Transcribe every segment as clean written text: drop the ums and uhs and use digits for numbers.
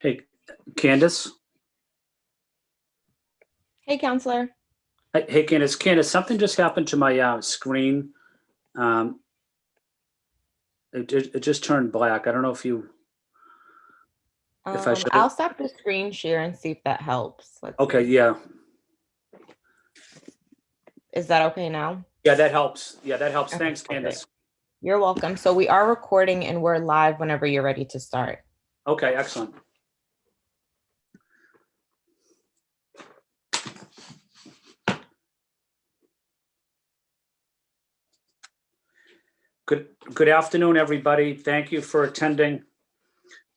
Hey, Candace. Hey, counselor. Hey, Candace. Candace, something just happened to my screen. Um, it just turned black. I don't know if I should. I'll stop the screen share and see if that helps. Let's Okay, see. yeah, Is that okay now? yeah, that helps. Yeah, that helps. Okay, Thanks, perfect. Candace. You're welcome. So we are recording and we're live whenever you're ready to start. Okay, excellent. Good afternoon, everybody. Thank you for attending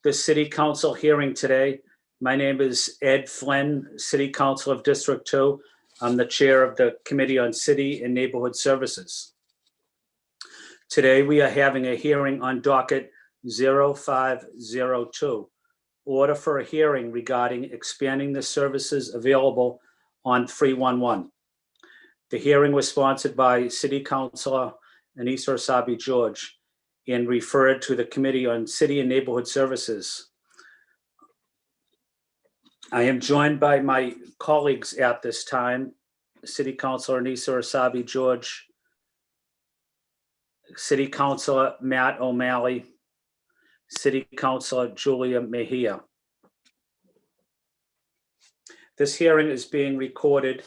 the City Council hearing today. My name is Ed Flynn, City Council of District 2. I'm the chair of the Committee on City and Neighborhood Services. Today, we are having a hearing on docket 0502, order for a hearing regarding expanding the services available on 311. The hearing was sponsored by City Councilor Anissa Asabi George and referred to the Committee on City and Neighborhood Services. I am joined by my colleagues at this time, City Councilor Anissa Asabi George, City Councilor Matt O'Malley, City Councilor Julia Mejia. This hearing is being recorded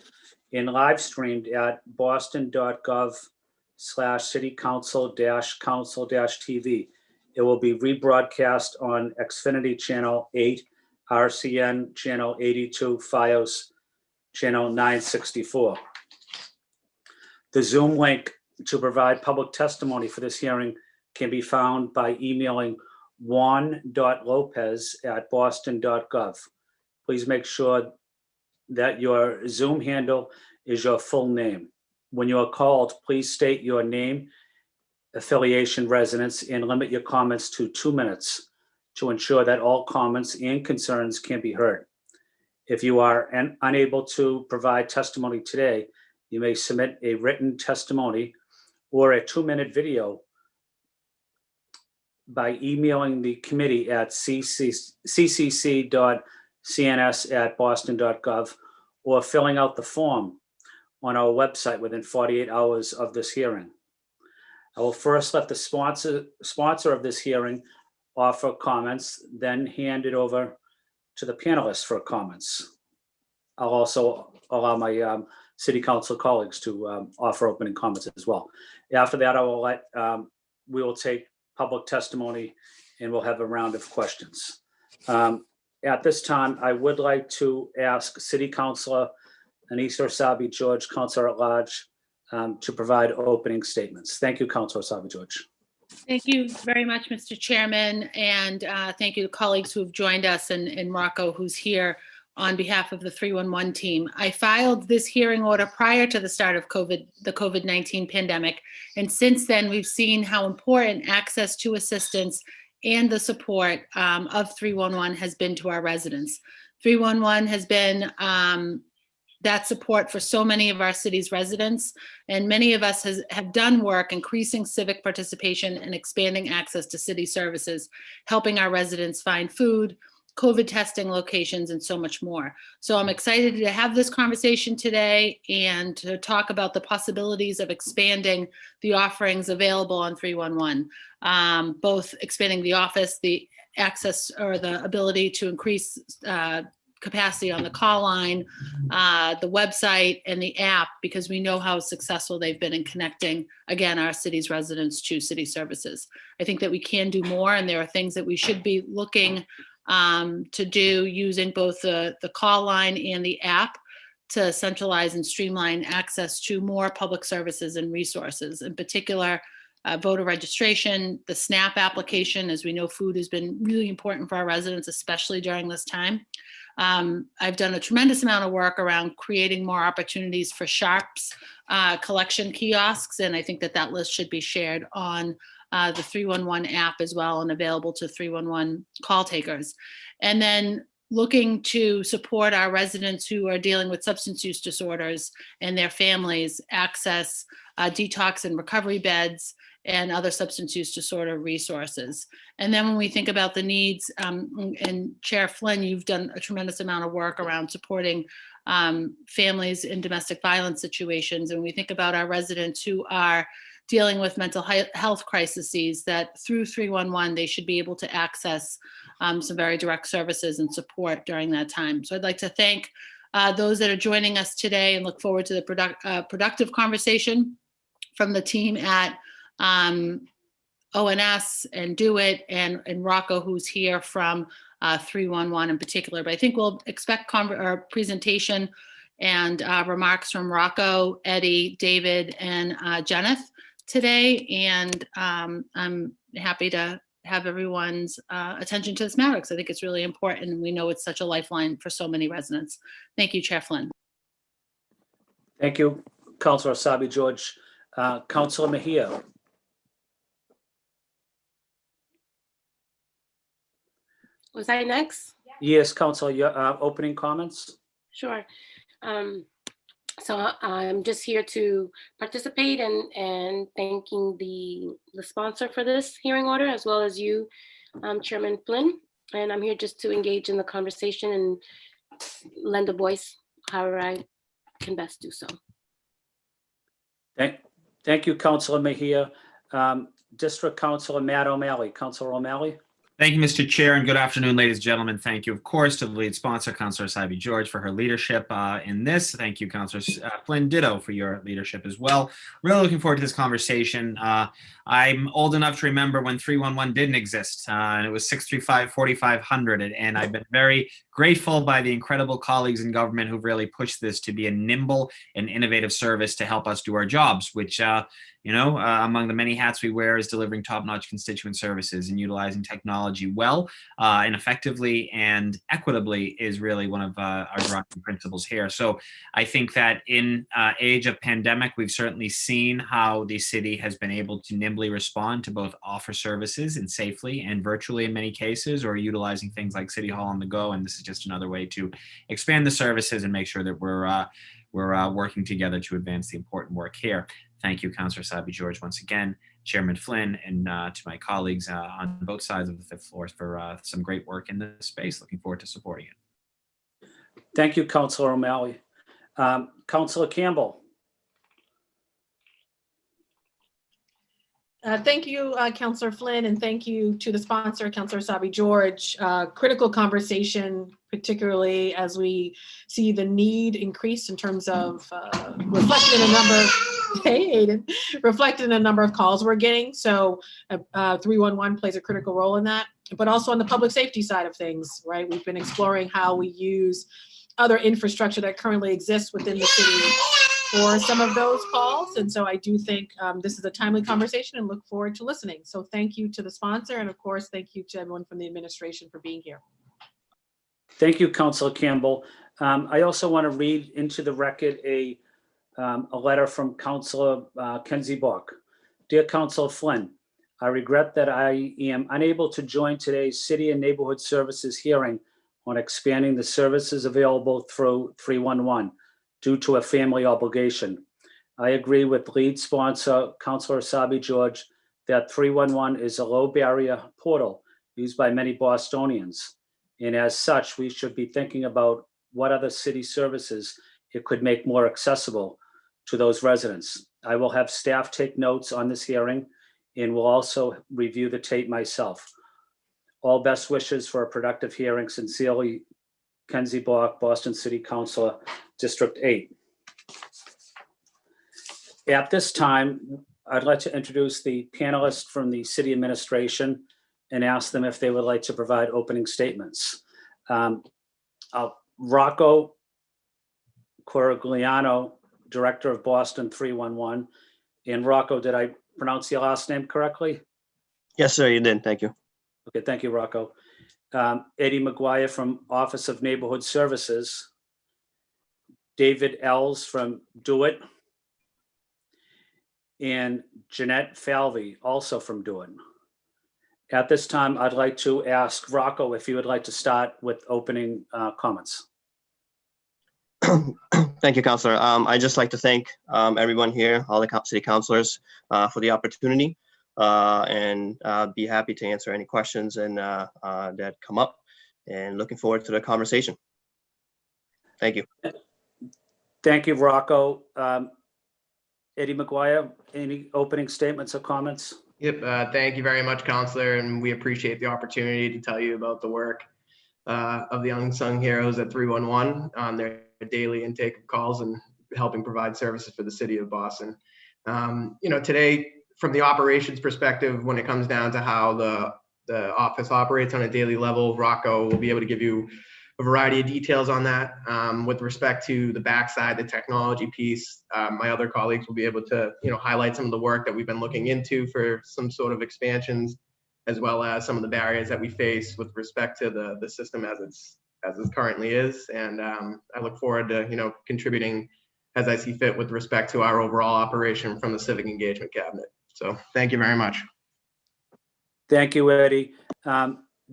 and live streamed at boston.gov/citycouncil-council-TV. It will be rebroadcast on Xfinity Channel 8, RCN Channel 82, FiOS Channel 964. The Zoom link to provide public testimony for this hearing can be found by emailing juan.lopez@boston.gov. Please make sure that your Zoom handle is your full name. When you are called, please state your name, affiliation, residence, and limit your comments to 2 minutes to ensure that all comments and concerns can be heard. If you are unable to provide testimony today, you may submit a written testimony or a 2-minute video by emailing the committee at ccc.cns@boston.gov or filling out the form on our website within 48 hours of this hearing. I will first let the sponsor of this hearing offer comments, then hand it over to the panelists for comments. I'll also allow my city council colleagues to offer opening comments as well. After that, we will take public testimony and we'll have a round of questions. At this time, I would like to ask City Councilor Anissa Asabi George, Councilor at Large, to provide opening statements. Thank you, Councilor Asabi George. Thank you very much, Mr. Chairman, and thank you to colleagues who have joined us and Rocco, who's here on behalf of the 311 team. I filed this hearing order prior to the start of the COVID-19 pandemic, and since then we've seen how important access to assistance and the support of 311 has been to our residents. 311 has been that support for so many of our city's residents, and many of us have done work increasing civic participation and expanding access to city services, helping our residents find food, COVID testing locations, and so much more. So I'm excited to have this conversation today and to talk about the possibilities of expanding the offerings available on 311, both expanding the office, the access or the ability to increase capacity on the call line, the website, and the app, because we know how successful they've been in connecting, again, our city's residents to city services. I think that we can do more, and there are things that we should be looking to do using both the call line and the app to centralize and streamline access to more public services and resources. In particular, voter registration, the SNAP application. As we know, food has been really important for our residents, especially during this time. I've done a tremendous amount of work around creating more opportunities for SHARP's collection kiosks, and I think that list should be shared on the 311 app as well and available to 311 call takers. And then looking to support our residents who are dealing with substance use disorders and their families access detox and recovery beds and other substance use disorder resources. And then when we think about the needs, and Chair Flynn, you've done a tremendous amount of work around supporting families in domestic violence situations. And we think about our residents who are dealing with mental health crises, that through 311, they should be able to access some very direct services and support during that time. So I'd like to thank those that are joining us today and look forward to the productive conversation from the team at ONS and Do It and Rocco, who's here from 311 in particular. But I think we'll expect our presentation and remarks from Rocco, Eddie, David, and Jeneth today. And I'm happy to have everyone's attention to this matter because I think it's really important. And we know it's such a lifeline for so many residents. Thank you, Chair Flynn. Thank you, Councilor Asabi George. Councilor Mejia. Was I next? Yes, Councilor, your opening comments? Sure. So I'm just here to participate and thanking the sponsor for this hearing order, as well as you, Chairman Flynn. And I'm here just to engage in the conversation and lend a voice however I can best do so. Thank you, Councilor Mejia. District Councilor Matt O'Malley. Councilor O'Malley. Thank you, Mr. Chair, and good afternoon, ladies and gentlemen. Thank you, of course, to the lead sponsor, Councilor Asabi George, for her leadership in this. Thank you, Councilor Flynn, ditto, for your leadership as well. Really looking forward to this conversation. I'm old enough to remember when 311 didn't exist, and it was 635-4500, and I've been very grateful by the incredible colleagues in government who've really pushed this to be a nimble and innovative service to help us do our jobs, which among the many hats we wear is delivering top-notch constituent services, and utilizing technology well and effectively and equitably is really one of our driving principles here. So I think that in age of pandemic, we've certainly seen how the city has been able to nimbly respond to both offer services and safely and virtually in many cases, or utilizing things like City Hall on the go. And this is just another way to expand the services and make sure that we're working together to advance the important work here. Thank you, Councilor Asabi George, once again, Chairman Flynn, and to my colleagues on both sides of the fifth floor for some great work in this space. Looking forward to supporting it. Thank you, Councilor O'Malley. Councilor Campbell. Thank you, Councilor Flynn, and thank you to the sponsor, Councilor Asabi George. Critical conversation, particularly as we see the need increase in terms of reflected in a number. Hey, Aiden, reflected in a number of calls we're getting. So 311 plays a critical role in that, but also on the public safety side of things, right? We've been exploring how we use other infrastructure that currently exists within the city for some of those calls. And so I do think this is a timely conversation and look forward to listening. So thank you to the sponsor. And of course, thank you to everyone from the administration for being here. Thank you, Councilor Campbell. I also want to read into the record a letter from Councilor Kenzie Bach. Dear Councilor Flynn, I regret that I am unable to join today's City and Neighborhood Services hearing on expanding the services available through 311 due to a family obligation. I agree with lead sponsor, Councilor Asabi George, that 311 is a low barrier portal used by many Bostonians. And as such, we should be thinking about what other city services it could make more accessible to those residents. I will have staff take notes on this hearing and will also review the tape myself. All best wishes for a productive hearing. Sincerely, Kenzie Bach, Boston City Councilor, District 8. At this time, I'd like to introduce the panelists from the city administration and ask them if they would like to provide opening statements. Rocco Corigliano, Director of Boston 311. And Rocco, did I pronounce your last name correctly? Yes, sir, you did. Thank you. Okay, thank you, Rocco. Eddie McGuire from Office of Neighborhood Services. David Ells from Do It. And Jeanette Falvey, also from Do It. At this time, I'd like to ask Rocco if you would like to start with opening comments. Thank you, Counselor. I'd just like to thank everyone here, all the city councilors, for the opportunity, and be happy to answer any questions and that come up. And looking forward to the conversation. Thank you. Thank you, Rocco. Eddie McGuire, any opening statements or comments? Yep. Thank you very much, Counselor, and we appreciate the opportunity to tell you about the work of the unsung heroes at 311 on their daily intake of calls and helping provide services for the city of Boston. Today, from the operations perspective, when it comes down to how the office operates on a daily level, Rocco will be able to give you a variety of details on that. With respect to the backside, the technology piece, my other colleagues will be able to, highlight some of the work that we've been looking into for some sort of expansions, as well as some of the barriers that we face with respect to the system as it currently is. And I look forward to, contributing as I see fit with respect to our overall operation from the Civic Engagement Cabinet. So thank you very much. Thank you, Eddie.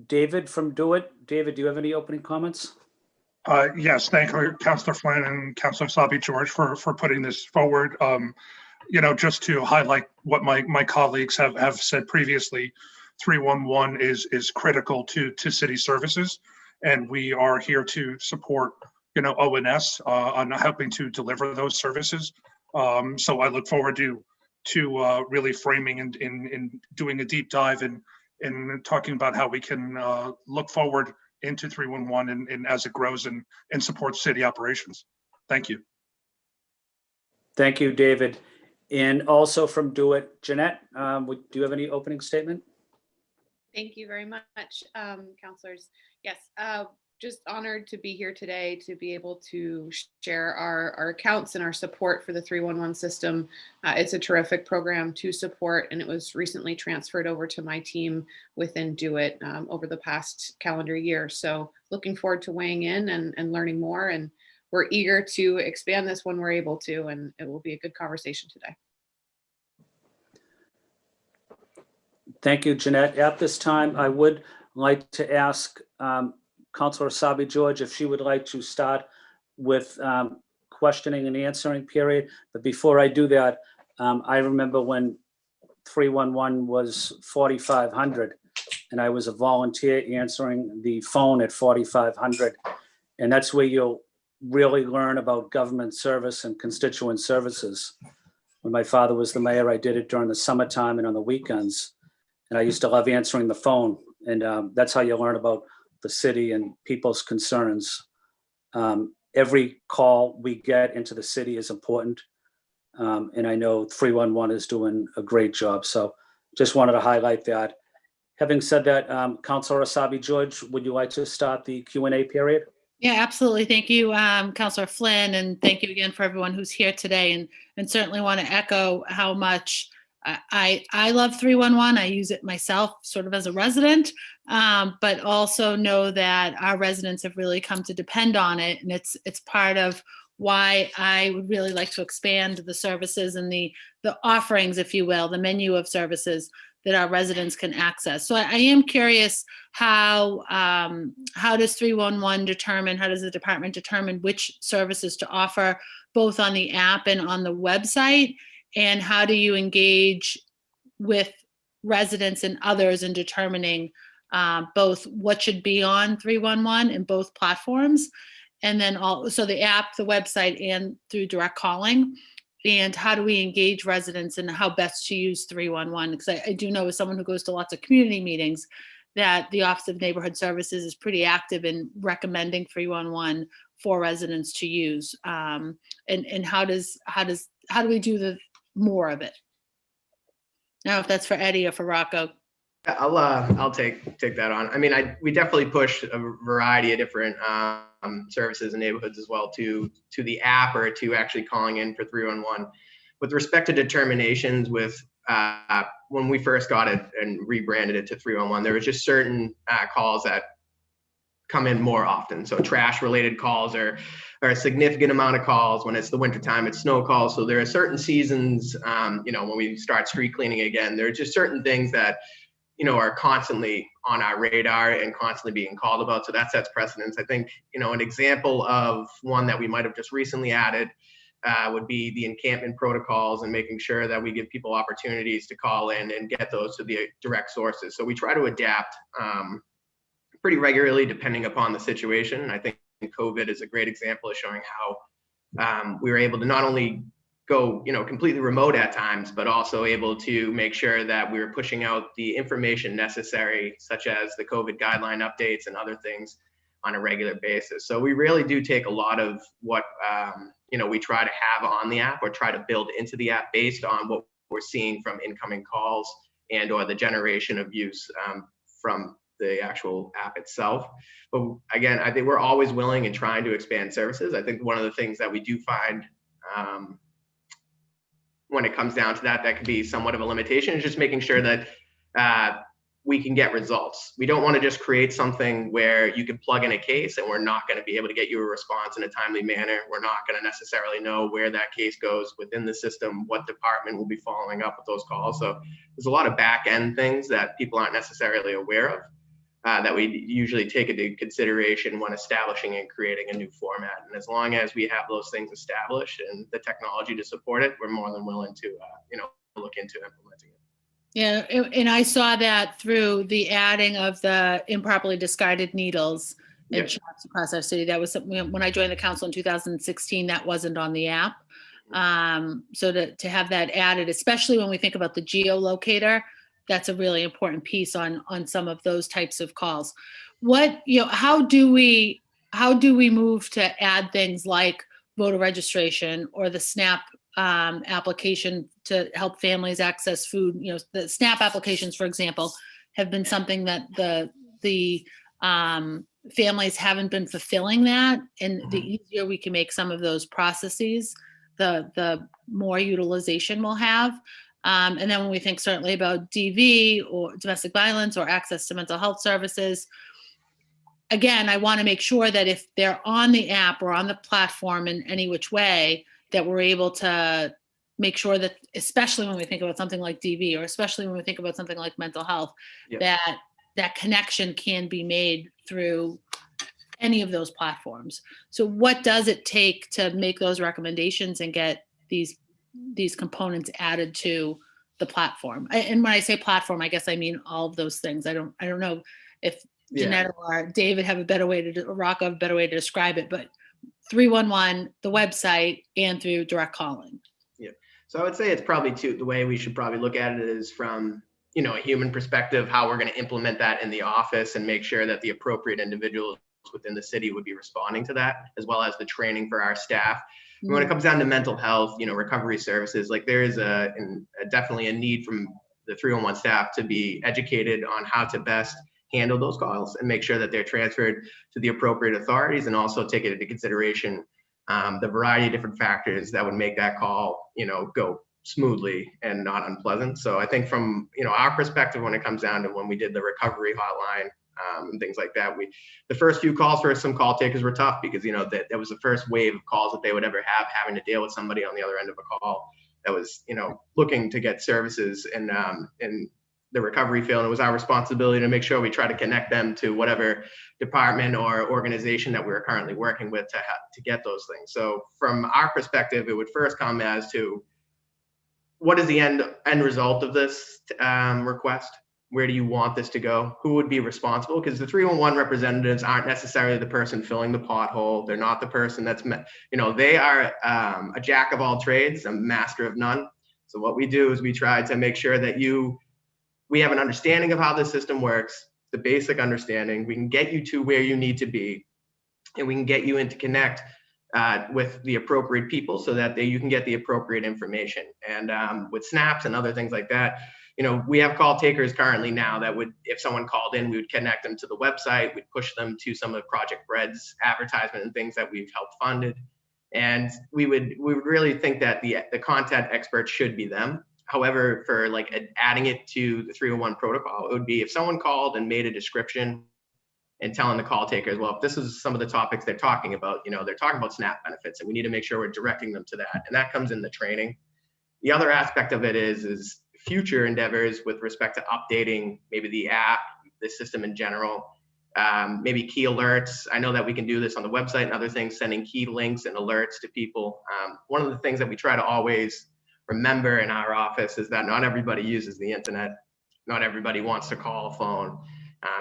David from Do It. David, do you have any opening comments? Yes, thank you, Councilor Flynn and Councilor Sabi George for putting this forward. Just to highlight what my colleagues have said previously, 311 is critical to city services, and we are here to support ONS on helping to deliver those services. So I look forward to really framing and doing a deep dive and talking about how we can look forward into 311 and as it grows and supports city operations. Thank you. Thank you, David. And also from Do It, Jeanette, do you have any opening statement? Thank you very much, counselors. Yes, just honored to be here today to be able to share our accounts and our support for the 311 system. It's a terrific program to support, and it was recently transferred over to my team within Do It over the past calendar year. So looking forward to weighing in and learning more, and we're eager to expand this when we're able to, and it will be a good conversation today. Thank you, Jeanette. At this time, I would like to ask Councilor Sabi George if she would like to start with questioning and answering period. But before I do that, I remember when 311 was 4,500 and I was a volunteer answering the phone at 4,500. And that's where you'll really learn about government service and constituent services. When my father was the mayor, I did it during the summertime and on the weekends. And I used to love answering the phone. And that's how you learn about the city and people's concerns. Every call we get into the city is important. And I know 311 is doing a great job. So just wanted to highlight that. Having said that, Councilor Sabi George, would you like to start the Q&A period? Yeah, absolutely. Thank you, Councilor Flynn, and thank you again for everyone who's here today. And certainly want to echo how much I love 311. I use it myself sort of as a resident, but also know that our residents have really come to depend on it. And it's part of why I would really like to expand the services and the offerings, if you will, the menu of services that our residents can access. So I am curious how does 311 determine, how does the department determine which services to offer both on the app and on the website? And how do you engage with residents and others in determining both what should be on 311 in both platforms, and then also the app, the website, and through direct calling? And how do we engage residents and how best to use 311? Because I do know as someone who goes to lots of community meetings that the Office of Neighborhood Services is pretty active in recommending 311 for residents to use. And how do we do the more of it? Now, if that's for Eddie or for Rocco. I'll take that on. I mean, we definitely push a variety of different services and neighborhoods as well to the app or to actually calling in for 311. With respect to determinations, with when we first got it and rebranded it to 311, there was just certain calls that come in more often. So trash related calls are a significant amount of calls. When it's the wintertime, it's snow calls. So there are certain seasons, when we start street cleaning again, there are just certain things that are constantly on our radar and constantly being called about. So that sets precedence. I think, an example of one that we might have just recently added would be the encampment protocols and making sure that we give people opportunities to call in and get those to the direct sources. So we try to adapt pretty regularly depending upon the situation. I think COVID is a great example of showing how we were able to not only go, completely remote at times, but also able to make sure that we were pushing out the information necessary, such as the COVID guideline updates and other things on a regular basis. So we really do take a lot of what, we try to have on the app or try to build into the app based on what we're seeing from incoming calls and or the generation of use from the actual app itself. But again, I think we're always willing and trying to expand services. I think one of the things that we do find when it comes down to that can be somewhat of a limitation is just making sure that we can get results. We don't want to just create something where you can plug in a case and we're not going to be able to get you a response in a timely manner. We're not going to necessarily know where that case goes within the system, what department will be following up with those calls. So there's a lot of back end things that people aren't necessarily aware of that we usually take into consideration when establishing and creating a new format. And as long as we have those things established and the technology to support it, we're more than willing to, look into implementing it. Yeah, and I saw that through the adding of the improperly discarded needles and shots across our city. That was something when I joined the council in 2016, that wasn't on the app. So to have that added, especially when we think about the geolocator, that's a really important piece on some of those types of calls. How do we move to add things like voter registration or the SNAP application to help families access food? The SNAP applications, for example, have been something that the families haven't been fulfilling that, and the easier we can make some of those processes, the more utilization we'll have. And then when we think certainly about DV or domestic violence or access to mental health services, again, I want to make sure that if they're on the app or on the platform in any which way, that we're able to make sure that, especially when we think about something like DV or especially when we think about something like mental health, that connection can be made through any of those platforms. So what does it take to make those recommendations and get these components added to the platform? And when I say platform, I guess I mean all of those things. I don't know if Jeanette or David have a better way to, or Rocco have a better way to describe it, but 311, the website, and through direct calling. Yeah. So I would say it's probably the way we should probably look at it is from, a human perspective, how we're going to implement that in the office and make sure that the appropriate individuals within the city would be responding to that, as well as the training for our staff. When it comes down to mental health, recovery services, like there is definitely a need from the 311 staff to be educated on how to best handle those calls and make sure that they're transferred to the appropriate authorities, and also take it into consideration the variety of different factors that would make that call, go smoothly and not unpleasant. So I think from, our perspective, when it comes down to when we did the recovery hotline, and things like that, the first few calls for some call takers were tough because that was the first wave of calls that they would ever have, having to deal with somebody on the other end of a call that was looking to get services in the recovery field. And it was our responsibility to make sure we try to connect them to whatever department or organization that we were currently working with to get those things. So from our perspective, it would first come as to what is the end result of this request? Where do you want this to go? Who would be responsible? Because the 311 representatives aren't necessarily the person filling the pothole. They're not the person that's, they are a jack of all trades, a master of none. So what we do is we try to make sure that we have an understanding of how the system works, the basic understanding. We can get you to where you need to be, and we can get you in to connect with the appropriate people so that you can get the appropriate information. And with snaps and other things like that, we have call takers currently now that would, if someone called in, we would connect them to the website. We'd push them to some of Project Bread's advertisement and things that we've helped funded. And we would really think that the content experts should be them. However, for adding it to the 301 protocol, it would be if someone called and made a description and telling the call takers, well, if this is some of the topics they're talking about, they're talking about SNAP benefits, and we need to make sure we're directing them to that. And that comes in the training. The other aspect of it is future endeavors with respect to updating maybe the app, the system in general, maybe key alerts. I know that we can do this on the website and other things, sending key links and alerts to people. One of the things that we try to always remember in our office is that not everybody uses the internet. Not everybody wants to call a phone.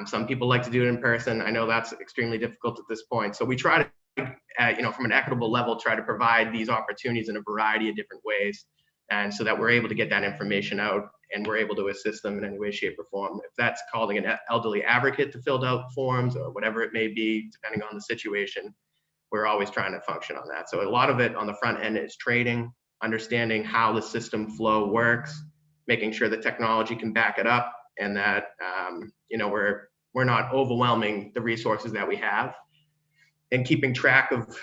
Some people like to do it in person. I know that's extremely difficult at this point. So we try to, from an equitable level, try to provide these opportunities in a variety of different ways. And so that we're able to get that information out and we're able to assist them in any way, shape, or form. If that's calling an elderly advocate to fill out forms or whatever it may be, depending on the situation, we're always trying to function on that. So a lot of it on the front end is training, understanding how the system flow works, making sure the technology can back it up, and that we're not overwhelming the resources that we have, and keeping track of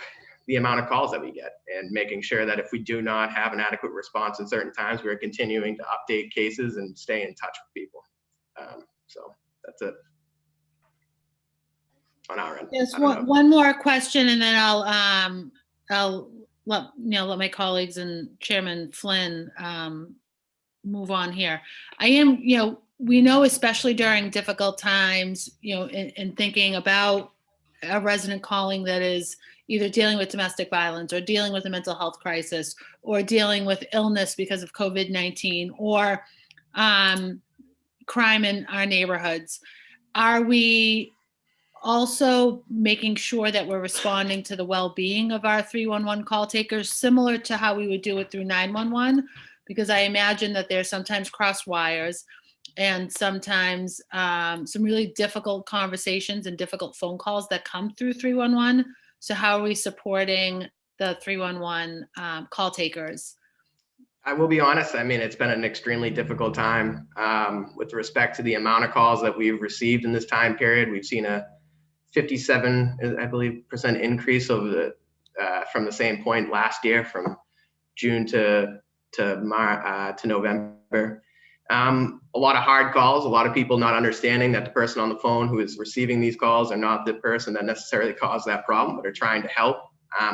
the amount of calls that we get, and making sure that if we do not have an adequate response in certain times, we're continuing to update cases and stay in touch with people. So that's it on our end. Just one more question, and then I'll let my colleagues and Chairman Flynn move on here. We know, especially during difficult times, in thinking about a resident calling that is either dealing with domestic violence or dealing with a mental health crisis or dealing with illness because of COVID-19 or crime in our neighborhoods. Are we also making sure that we're responding to the well-being of our 311 call takers, similar to how we would do it through 911? Because I imagine that there's sometimes cross wires and sometimes some really difficult conversations and difficult phone calls that come through 311. So how are we supporting the 311 call takers? I will be honest, it's been an extremely difficult time with respect to the amount of calls that we've received in this time period. We've seen a 57, I believe, % increase over from the same point last year, from June to November. A lot of hard calls, a lot of people not understanding that the person on the phone who is receiving these calls are not the person that necessarily caused that problem, but are trying to help.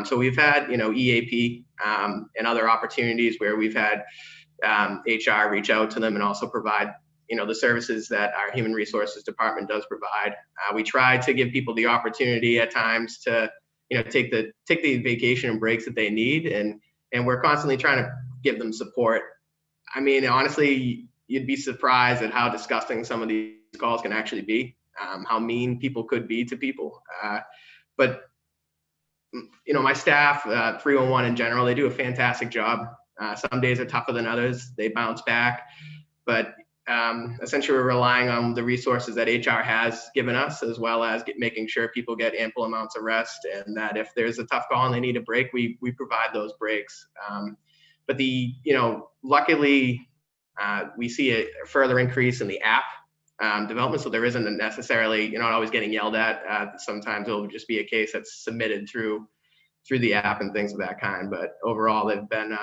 So we've had, EAP and other opportunities where we've had HR reach out to them and also provide, the services that our human resources department does provide. We try to give people the opportunity at times to, take the vacation and breaks that they need. And we're constantly trying to give them support. Honestly, you'd be surprised at how disgusting some of these calls can actually be, how mean people could be to people. But my staff, 311 in general, they do a fantastic job. Some days are tougher than others. They bounce back. But essentially, we're relying on the resources that HR has given us, as well as making sure people get ample amounts of rest, and that if there's a tough call and they need a break, we provide those breaks. But luckily, we see a further increase in the app development, so there isn't necessarily, you're not always getting yelled at. Sometimes it'll just be a case that's submitted through the app and things of that kind. But overall, they've been,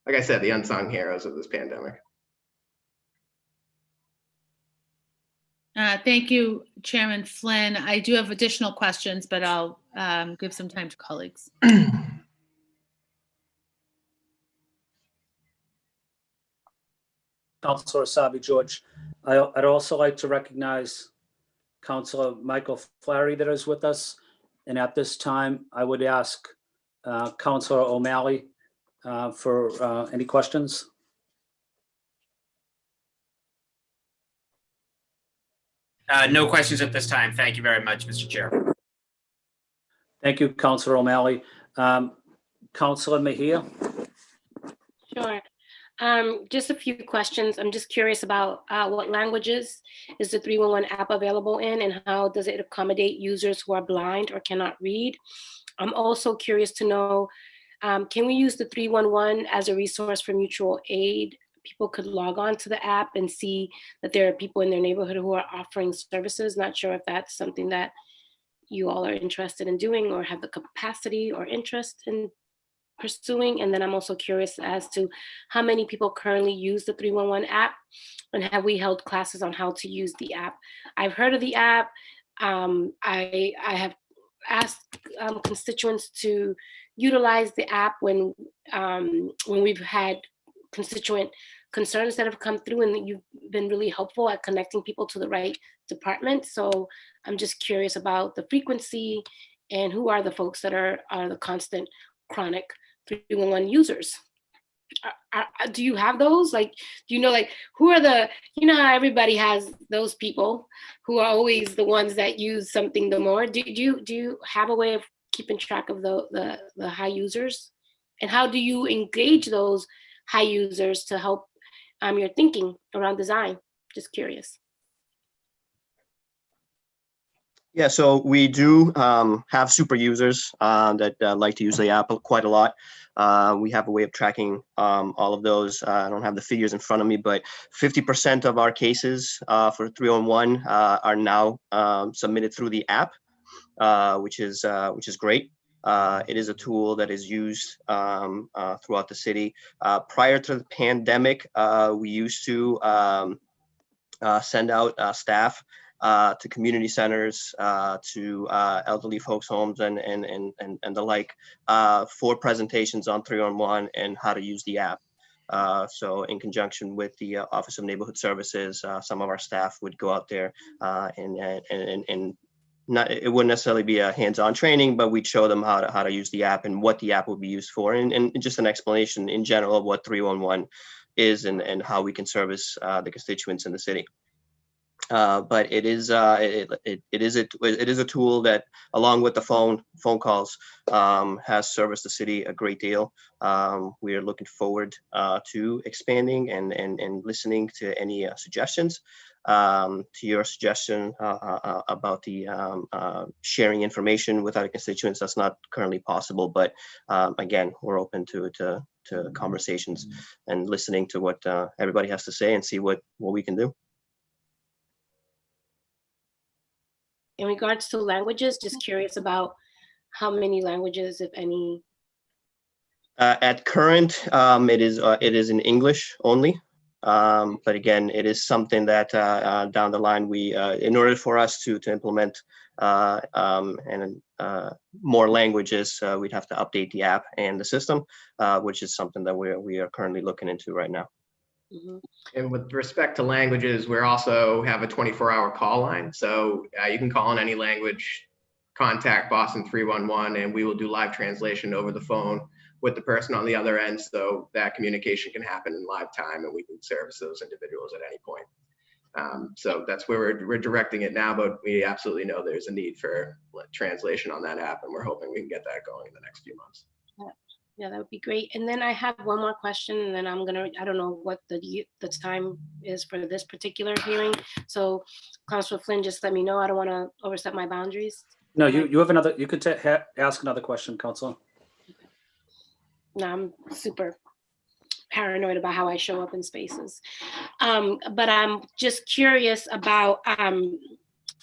like I said, the unsung heroes of this pandemic. Thank you, Chairman Flynn. I do have additional questions, but I'll give some time to colleagues. Councilor Asabi George. I'd also like to recognize Councilor Michael Flaherty that is with us. And at this time, I would ask Councilor O'Malley for any questions. No questions at this time. Thank you very much, Mr. Chair. Thank you, Councilor O'Malley. Councilor Mejia. Sure. Just a few questions. I'm just curious about what languages is the 311 app available in, and how does it accommodate users who are blind or cannot read? I'm also curious to know, can we use the 311 as a resource for mutual aid? People could log on to the app and see that there are people in their neighborhood who are offering services. Not sure if that's something that you all are interested in doing or have the capacity or interest in pursuing. And then I'm also curious as to how many people currently use the 311 app, and have we held classes on how to use the app? I've heard of the app. I have asked constituents to utilize the app when we've had constituent concerns that have come through, and you've been really helpful at connecting people to the right department. So I'm just curious about the frequency and who are the folks that are the constant chronic 311 users. Do you have those? Like, do you know, like, who are the, you know how everybody has those people who are always the ones that use something the more? Do you have a way of keeping track of the high users? And how do you engage those high users to help your thinking around design? Just curious. Yeah, so we do have super users that like to use the app quite a lot. We have a way of tracking all of those. I don't have the figures in front of me, but 50% of our cases for 311 are now submitted through the app, which is great. It is a tool that is used throughout the city. Prior to the pandemic, we used to send out staff to community centers, to elderly folks' homes and the like, for presentations on 311 and how to use the app. So in conjunction with the Office of Neighborhood Services, some of our staff would go out there and not, it wouldn't necessarily be a hands-on training, but we'd show them how to use the app and what the app would be used for, and just an explanation in general of what 311 is and how we can service the constituents in the city. But it is a tool that, along with the phone calls, has serviced the city a great deal. We are looking forward to expanding and listening to any suggestions. To your suggestion about the sharing information with our constituents, that's not currently possible. But again, we're open to conversations and listening to what everybody has to say and see what we can do. In regards to languages, just curious about how many languages, if any. At current, it is in English only. But again, it is something that down the line in order for us to implement more languages, we'd have to update the app and the system, which is something that we are currently looking into right now. Mm-hmm. And with respect to languages, we also have a 24-hour call line. So you can call in any language, contact Boston 311, and we will do live translation over the phone with the person on the other end, so that communication can happen in live time and we can service those individuals at any point. So that's where we're directing it now, but we absolutely know there's a need for translation on that app, and we're hoping we can get that going in the next few months. Yeah, that would be great. And then I have one more question, and then I don't know what the time is for this particular hearing. So Councilor Flynn, just let me know. I don't want to overstep my boundaries. No, you have another, you could ask another question, Councilor. No, I'm super paranoid about how I show up in spaces. But I'm just curious about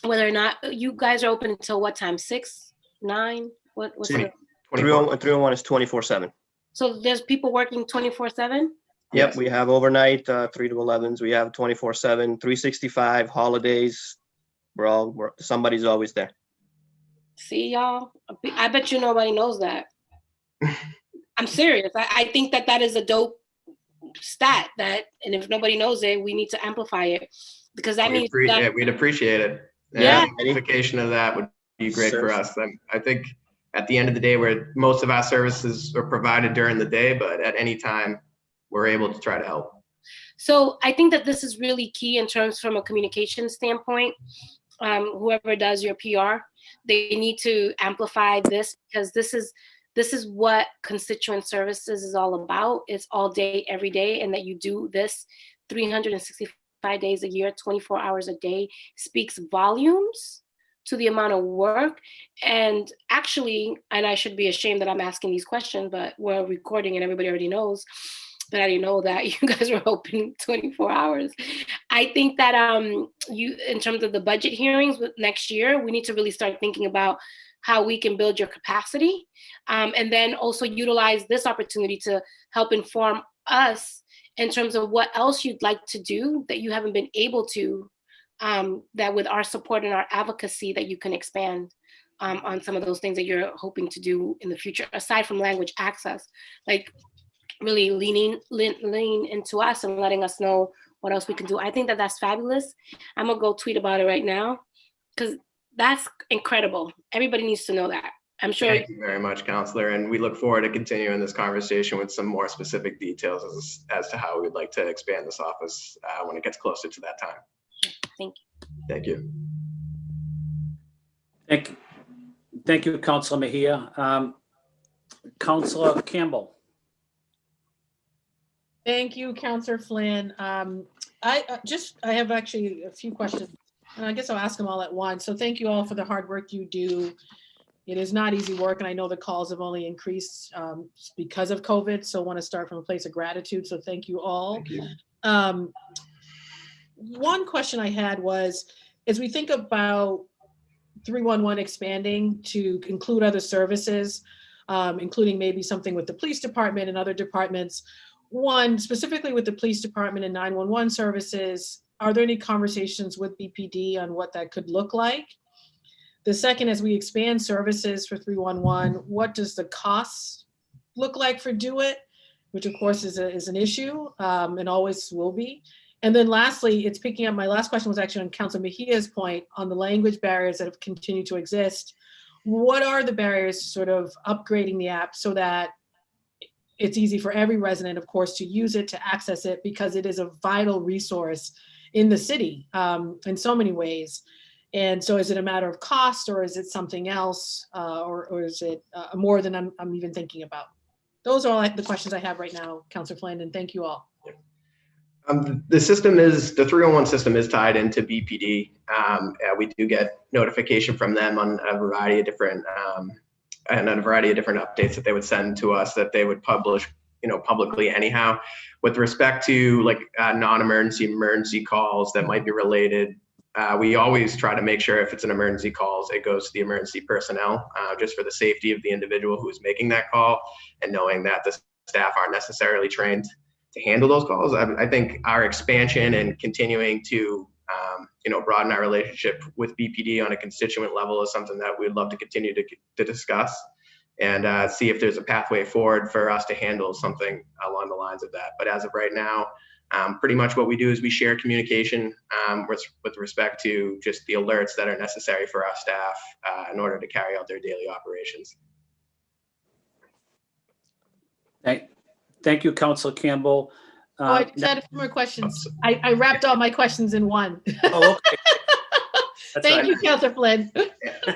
whether or not you guys are open until what time? 6, 9? What's the 301 is 24/7. So there's people working 24/7? Yep, Yes. we have overnight 3 to 11s. We have 24/7, 365 holidays. Somebody's always there. See, y'all, I bet you nobody knows that. I'm serious. I think that is a dope stat, and if nobody knows it, we need to amplify it, because that means that, we'd appreciate it. Yeah. Amplification of that would be great for us. I think at the end of the day, where most of our services are provided during the day, but at any time we're able to try to help. So I think that this is really key in terms from a communication standpoint. Whoever does your PR, they need to amplify this, because this is what constituent services is all about. It's all day, every day, and that you do this 365 days a year, 24 hours a day, speaks volumes to the amount of work. And actually, and I should be ashamed that I'm asking these questions, but we're recording and everybody already knows, but I didn't know that you guys were open 24 hours. I think that in terms of the budget hearings next year, we need to really start thinking about how we can build your capacity, and then also utilize this opportunity to help inform us in terms of what else you'd like to do that you haven't been able to, that with our support and our advocacy that you can expand on some of those things that you're hoping to do in the future, aside from language access. Like, really lean into us and letting us know what else we can do. I think that that's fabulous. I'm gonna go tweet about it right now because that's incredible. Everybody needs to know that. I'm sure. Thank you very much, Counselor. And we look forward to continuing this conversation with some more specific details as to how we'd like to expand this office when it gets closer to that time. Thank you. Thank you. Thank you, Councilor Mejia. Councilor Campbell. Thank you, Counselor Flynn. I have actually a few questions, and I guess I'll ask them all at once. So thank you all for the hard work you do. It is not easy work, and I know the calls have only increased because of COVID. So I want to start from a place of gratitude. So thank you all. Thank you. One question I had was, as we think about 311 expanding to include other services, including maybe something with the police department and other departments, one, specifically with the police department and 911 services, are there any conversations with BPD on what that could look like? The second, as we expand services for 311, what does the cost look like for Do It, which of course is an issue and always will be. And then lastly, it's picking up, my last question was actually on Councilor Mejia's point on the language barriers that have continued to exist. What are the barriers to sort of upgrading the app so that it's easy for every resident, of course, to use it, to access it, because it is a vital resource in the city in so many ways. And so is it a matter of cost, or is it something else, or is it more than I'm even thinking about? Those are all the questions I have right now, Councilor Flynn, and thank you all. The 311 system is tied into BPD. We do get notification from them on a variety of different updates that they would send to us that they would publish, publicly anyhow. With respect to like non-emergency calls that might be related, we always try to make sure if it's an emergency calls, it goes to the emergency personnel, just for the safety of the individual who is making that call, and knowing that the staff aren't necessarily trained to handle those calls. I think our expansion and continuing to broaden our relationship with BPD on a constituent level is something that we'd love to continue to discuss and see if there's a pathway forward for us to handle something along the lines of that. But as of right now, pretty much what we do is we share communication with respect to just the alerts that are necessary for our staff in order to carry out their daily operations. Thank you, Councilor Campbell. I just had a few more questions. I wrapped all my questions in one. Oh, okay. Thank you, Councilor Flynn.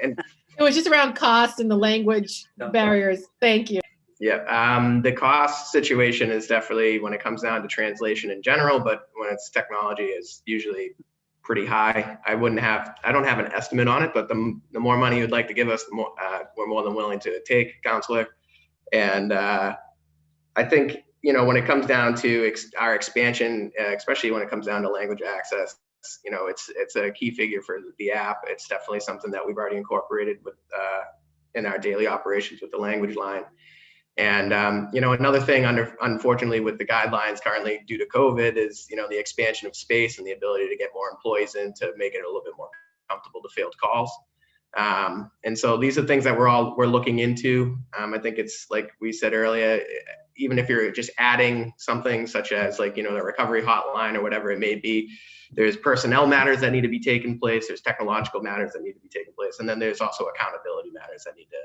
And It was just around cost and the language barriers. Thank you. Yeah, the cost situation is definitely when it comes down to translation in general, but when it's technology is usually pretty high. I don't have an estimate on it, but the more money you'd like to give us, the more we're more than willing to take, Councilor. And I think, when it comes down to our expansion, especially when it comes down to language access, it's a key figure for the app. It's definitely something that we've already incorporated with in our daily operations with the language line. And, another thing unfortunately with the guidelines currently due to COVID is, the expansion of space and the ability to get more employees in to make it a little bit more comfortable to field calls. And so these are things that we're looking into. I think it's like we said earlier, even if you're just adding something such as like, the recovery hotline or whatever it may be, there's personnel matters that need to be taken place. There's technological matters that need to be taken place. And then there's also accountability matters that need to,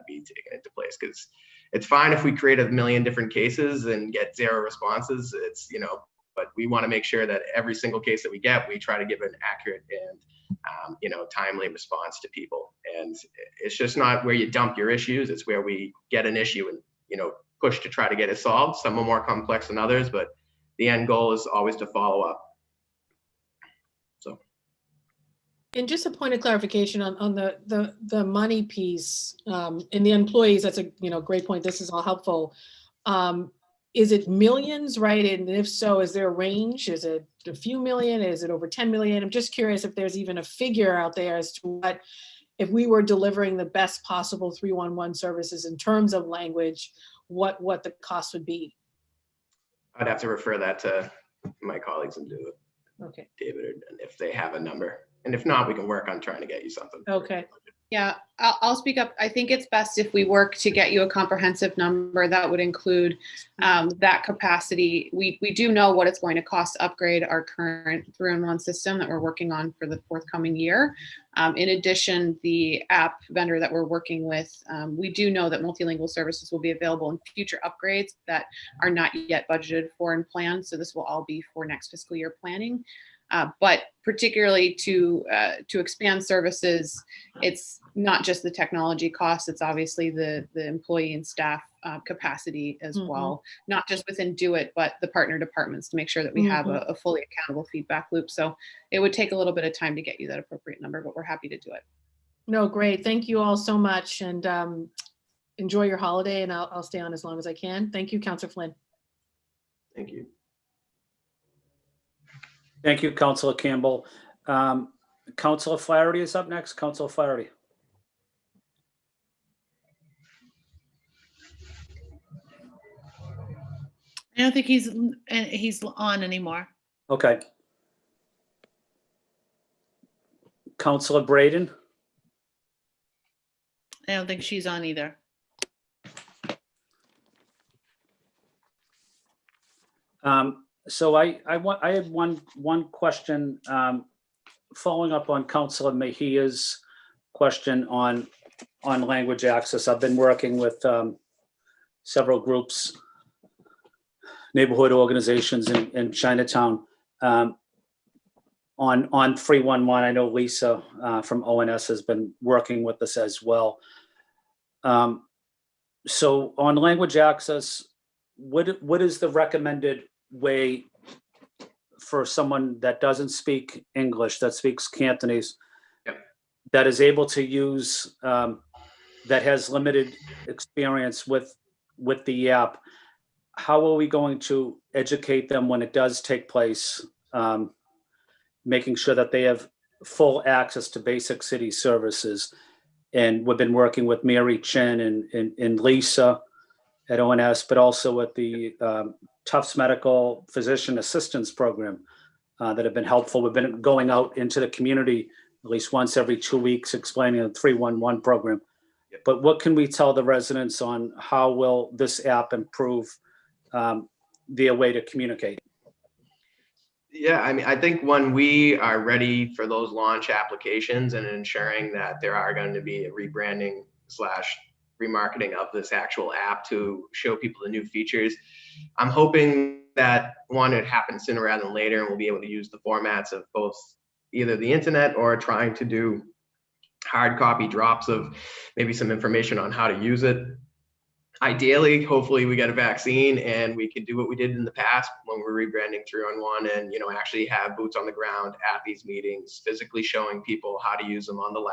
be taken into place. Because it's fine if we create a million different cases and get 0 responses. It's, but we want to make sure that every single case that we get, we try to give an accurate and, timely response to people. And it's just not where you dump your issues. It's where we get an issue and, push to try to get it solved. Some are more complex than others, but the end goal is always to follow up. So. And just a point of clarification on the money piece and the employees, that's a great point. This is all helpful. Is it millions, right? And if so, is there a range? Is it a few million? Is it over 10 million? I'm just curious if there's even a figure out there as to what, if we were delivering the best possible 311 services in terms of language, what the cost would be. I'd have to refer that to my colleagues and do it. Okay. David, and if they have a number. And if not, we can work on trying to get you something. Okay. Yeah, I'll speak up. I think it's best if we work to get you a comprehensive number that would include that capacity. We do know what it's going to cost to upgrade our current 3-in-1 system that we're working on for the forthcoming year. In addition, the app vendor that we're working with, we do know that multilingual services will be available in future upgrades that are not yet budgeted for and planned. So this will all be for next fiscal year planning. But particularly to expand services, it's not just the technology costs, it's obviously the employee and staff capacity as well, not just within Do It, but the partner departments to make sure that we have a fully accountable feedback loop. So it would take a little bit of time to get you that appropriate number, but we're happy to do it. No, great. Thank you all so much, and enjoy your holiday, and I'll stay on as long as I can. Thank you, Councilor Flynn. Thank you. Thank you, Councilor Campbell. Councilor Flaherty is up next. Councilor Flaherty. I don't think he's on anymore. Okay. Councilor Braden. I don't think she's on either. So I had one question, following up on Councilor Mejia's question on language access. I've been working with several groups, neighborhood organizations in Chinatown on 311. I know Lisa from ONS has been working with us as well. So on language access, what is the recommended way for someone that doesn't speak English, that speaks Cantonese, that is able to use, that has limited experience with the app? How are we going to educate them when it does take place, making sure that they have full access to basic city services? And we've been working with Mary Chen and Lisa at ONS, but also with the Tufts Medical Physician Assistance Program that have been helpful. We've been going out into the community at least once every 2 weeks explaining the 311 program. But what can we tell the residents on how will this app improve their way to communicate? Yeah, I mean, I think when we are ready for those launch applications and ensuring that there are going to be a rebranding / remarketing of this actual app to show people the new features, I'm hoping that it happens sooner rather than later, and we'll be able to use the formats of both either the internet or trying to do hard copy drops of maybe some information on how to use it. Ideally, hopefully we get a vaccine and we can do what we did in the past when we were rebranding 311 and, actually have boots on the ground at these meetings, physically showing people how to use them on the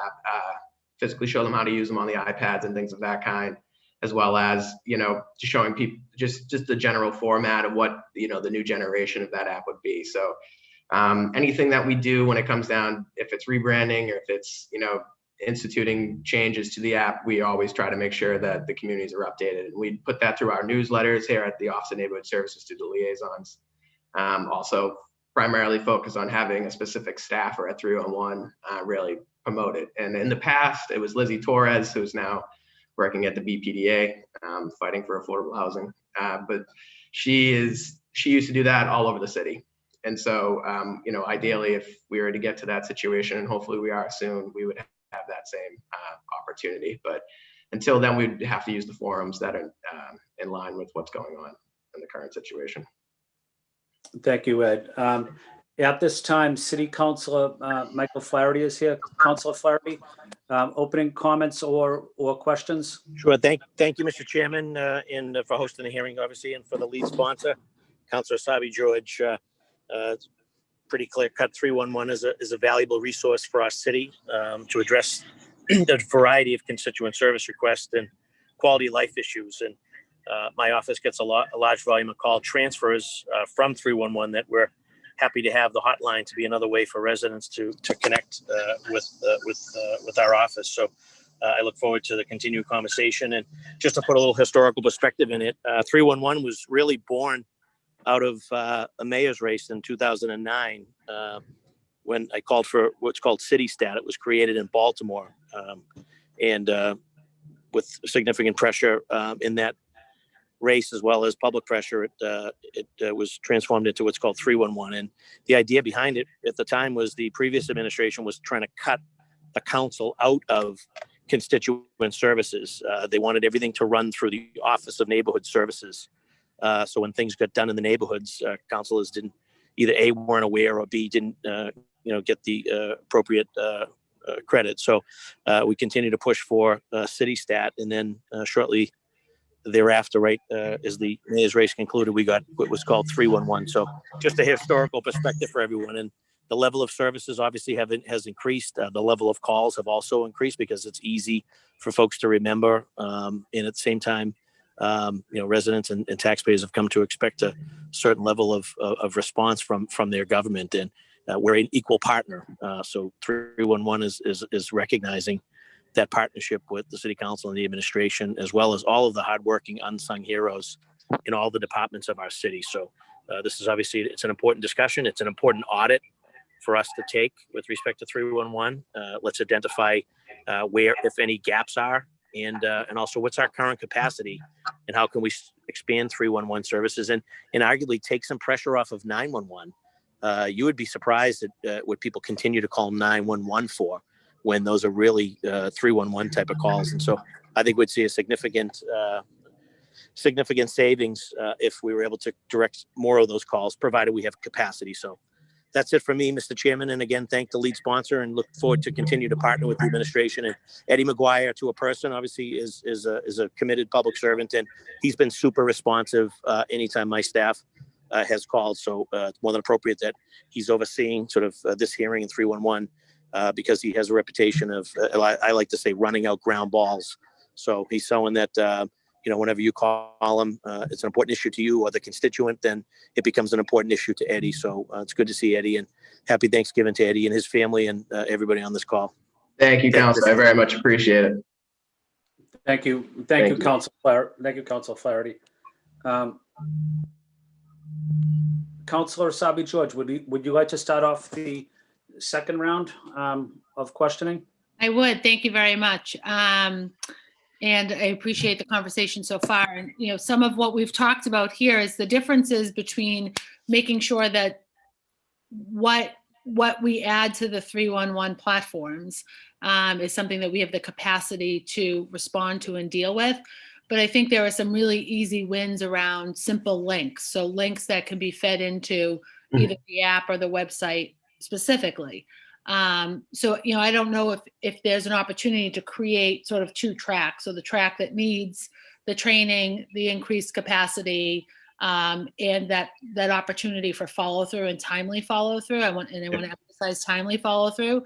physically show them how to use them on the iPads and things of that kind, as well as, just showing people just the general format of what, the new generation of that app would be. So anything that we do when it comes down, if it's rebranding or if it's, instituting changes to the app, we always try to make sure that the communities are updated. And we put that through our newsletters here at the Office of Neighborhood Services to the liaisons. Also primarily focus on having a specific staffer at 311 really promote it. And in the past, it was Lizzie Torres, who's now working at the BPDA, fighting for affordable housing. But she used to do that all over the city. And so, ideally, if we were to get to that situation, and hopefully we are soon, we would have that same opportunity. But until then, we'd have to use the forums that are in line with what's going on in the current situation. Thank you, Ed. At this time, City Councilor Michael Flaherty is here. Councilor Flaherty, opening comments or questions? Sure. Thank you, Mr. Chairman, and for hosting the hearing, obviously, and for the lead sponsor, Councilor Sabi George. It's pretty clear cut. 311 is a valuable resource for our city to address the variety of constituent service requests and quality of life issues. And my office gets a large volume of call transfers from 311 that we're happy to have the hotline to be another way for residents to connect with our office. So I look forward to the continued conversation. And just to put a little historical perspective in it, 311 was really born out of a mayor's race in 2009. when I called for what's called City Stat. It was created in Baltimore, and with significant pressure in that race as well as public pressure, it was transformed into what's called 311. And the idea behind it at the time was the previous administration was trying to cut the council out of constituent services. They wanted everything to run through the Office of Neighborhood Services. So when things got done in the neighborhoods, councilors didn't either A, weren't aware, or B, didn't get the appropriate credit. So we continue to push for City Stat, and then shortly thereafter, right as the mayor's race concluded, we got what was called 311. So just a historical perspective for everyone. And the level of services obviously has increased. The level of calls have also increased because it's easy for folks to remember. And at the same time, residents and taxpayers have come to expect a certain level of response from their government. And we're an equal partner. So 311 is recognizing that partnership with the city council and the administration, as well as all of the hardworking unsung heroes in all the departments of our city. So this is obviously, it's an important discussion. It's an important audit for us to take with respect to 311. Let's identify where, if any, gaps are, and also what's our current capacity, and how can we expand 311 services and arguably take some pressure off of 911. You would be surprised at what people continue to call 911 for, when those are really 311 type of calls. And so I think we'd see a significant savings if we were able to direct more of those calls, provided we have capacity. So that's it for me, Mr. Chairman. And again, thank the lead sponsor, and look forward to continue to partner with the administration. And Eddie McGuire, to a person, obviously is a committed public servant, and he's been super responsive anytime my staff has called. So it's more than appropriate that he's overseeing sort of this hearing in 311. Because he has a reputation of, I like to say, running out ground balls. So he's someone that, whenever you call him, it's an important issue to you or the constituent, then it becomes an important issue to Eddie. So it's good to see Eddie, and happy Thanksgiving to Eddie and his family and everybody on this call. Thank you, Council. I very much appreciate it. Thank you. Thank you, Council Flaherty. Councilor Sabi George, would you like to start off the second round of questioning? I would. Thank you very much. And I appreciate the conversation so far. And, some of what we've talked about here is the differences between making sure that what we add to the 311 platforms is something that we have the capacity to respond to and deal with. But I think there are some really easy wins around simple links. So links that can be fed into either the app or the website specifically. So, I don't know if there's an opportunity to create sort of two tracks. So the track that needs the training, the increased capacity, and that opportunity for follow through and timely follow through. I want to emphasize timely follow through,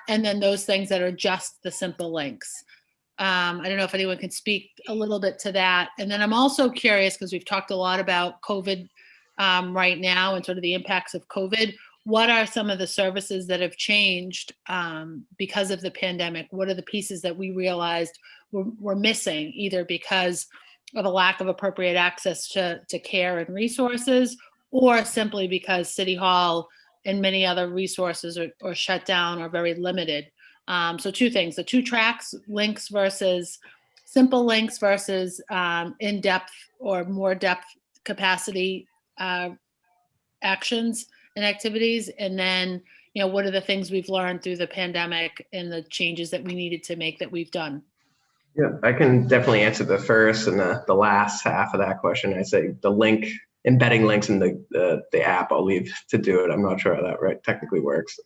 and then those things that are just the simple links. I don't know if anyone can speak a little bit to that. And then I'm also curious, because we've talked a lot about COVID right now and sort of the impacts of COVID. What are some of the services that have changed because of the pandemic? What are the pieces that we realized were missing, either because of a lack of appropriate access to care and resources, or simply because City Hall and many other resources are shut down or very limited? So two things, the two tracks, links versus simple links versus in-depth or more depth capacity actions and activities. And then, what are the things we've learned through the pandemic and the changes that we needed to make that we've done? Yeah, I can definitely answer the first and the last half of that question. I say the embedding links in the app, I'll leave to do it. I'm not sure how that technically works.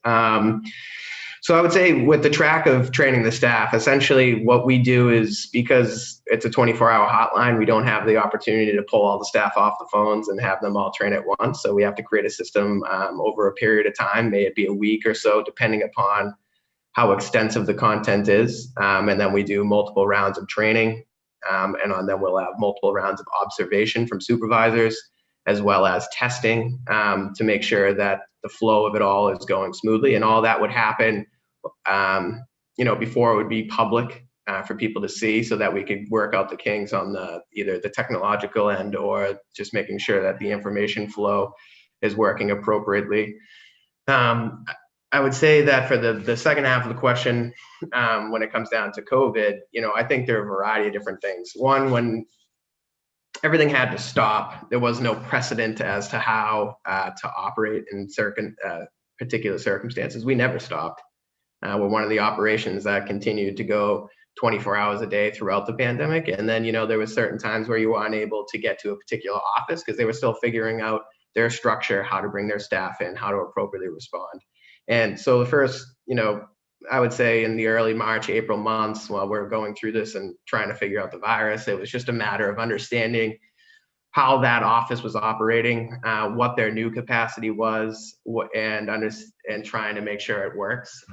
So I would say with the track of training the staff, essentially what we do is, because it's a 24-hour hotline, we don't have the opportunity to pull all the staff off the phones and have them all train at once. So we have to create a system over a period of time, may it be a week or so, depending upon how extensive the content is. And then we do multiple rounds of training. And then we'll have multiple rounds of observation from supervisors, as well as testing to make sure that the flow of it all is going smoothly. And all that would happen, before it would be public for people to see, so that we could work out the kinks on either the technological end or just making sure that the information flow is working appropriately. I would say that for the second half of the question, when it comes down to COVID, I think there are a variety of different things. One, when everything had to stop, there was no precedent as to how to operate in certain particular circumstances. We never stopped. We're one of the operations that continued to go 24 hours a day throughout the pandemic. And then, there was certain times where you were unable to get to a particular office because they were still figuring out their structure, how to bring their staff in, how to appropriately respond. And so the first, I would say in the early March, April months, while we're going through this and trying to figure out the virus, it was just a matter of understanding how that office was operating, what their new capacity was, and trying to make sure it works.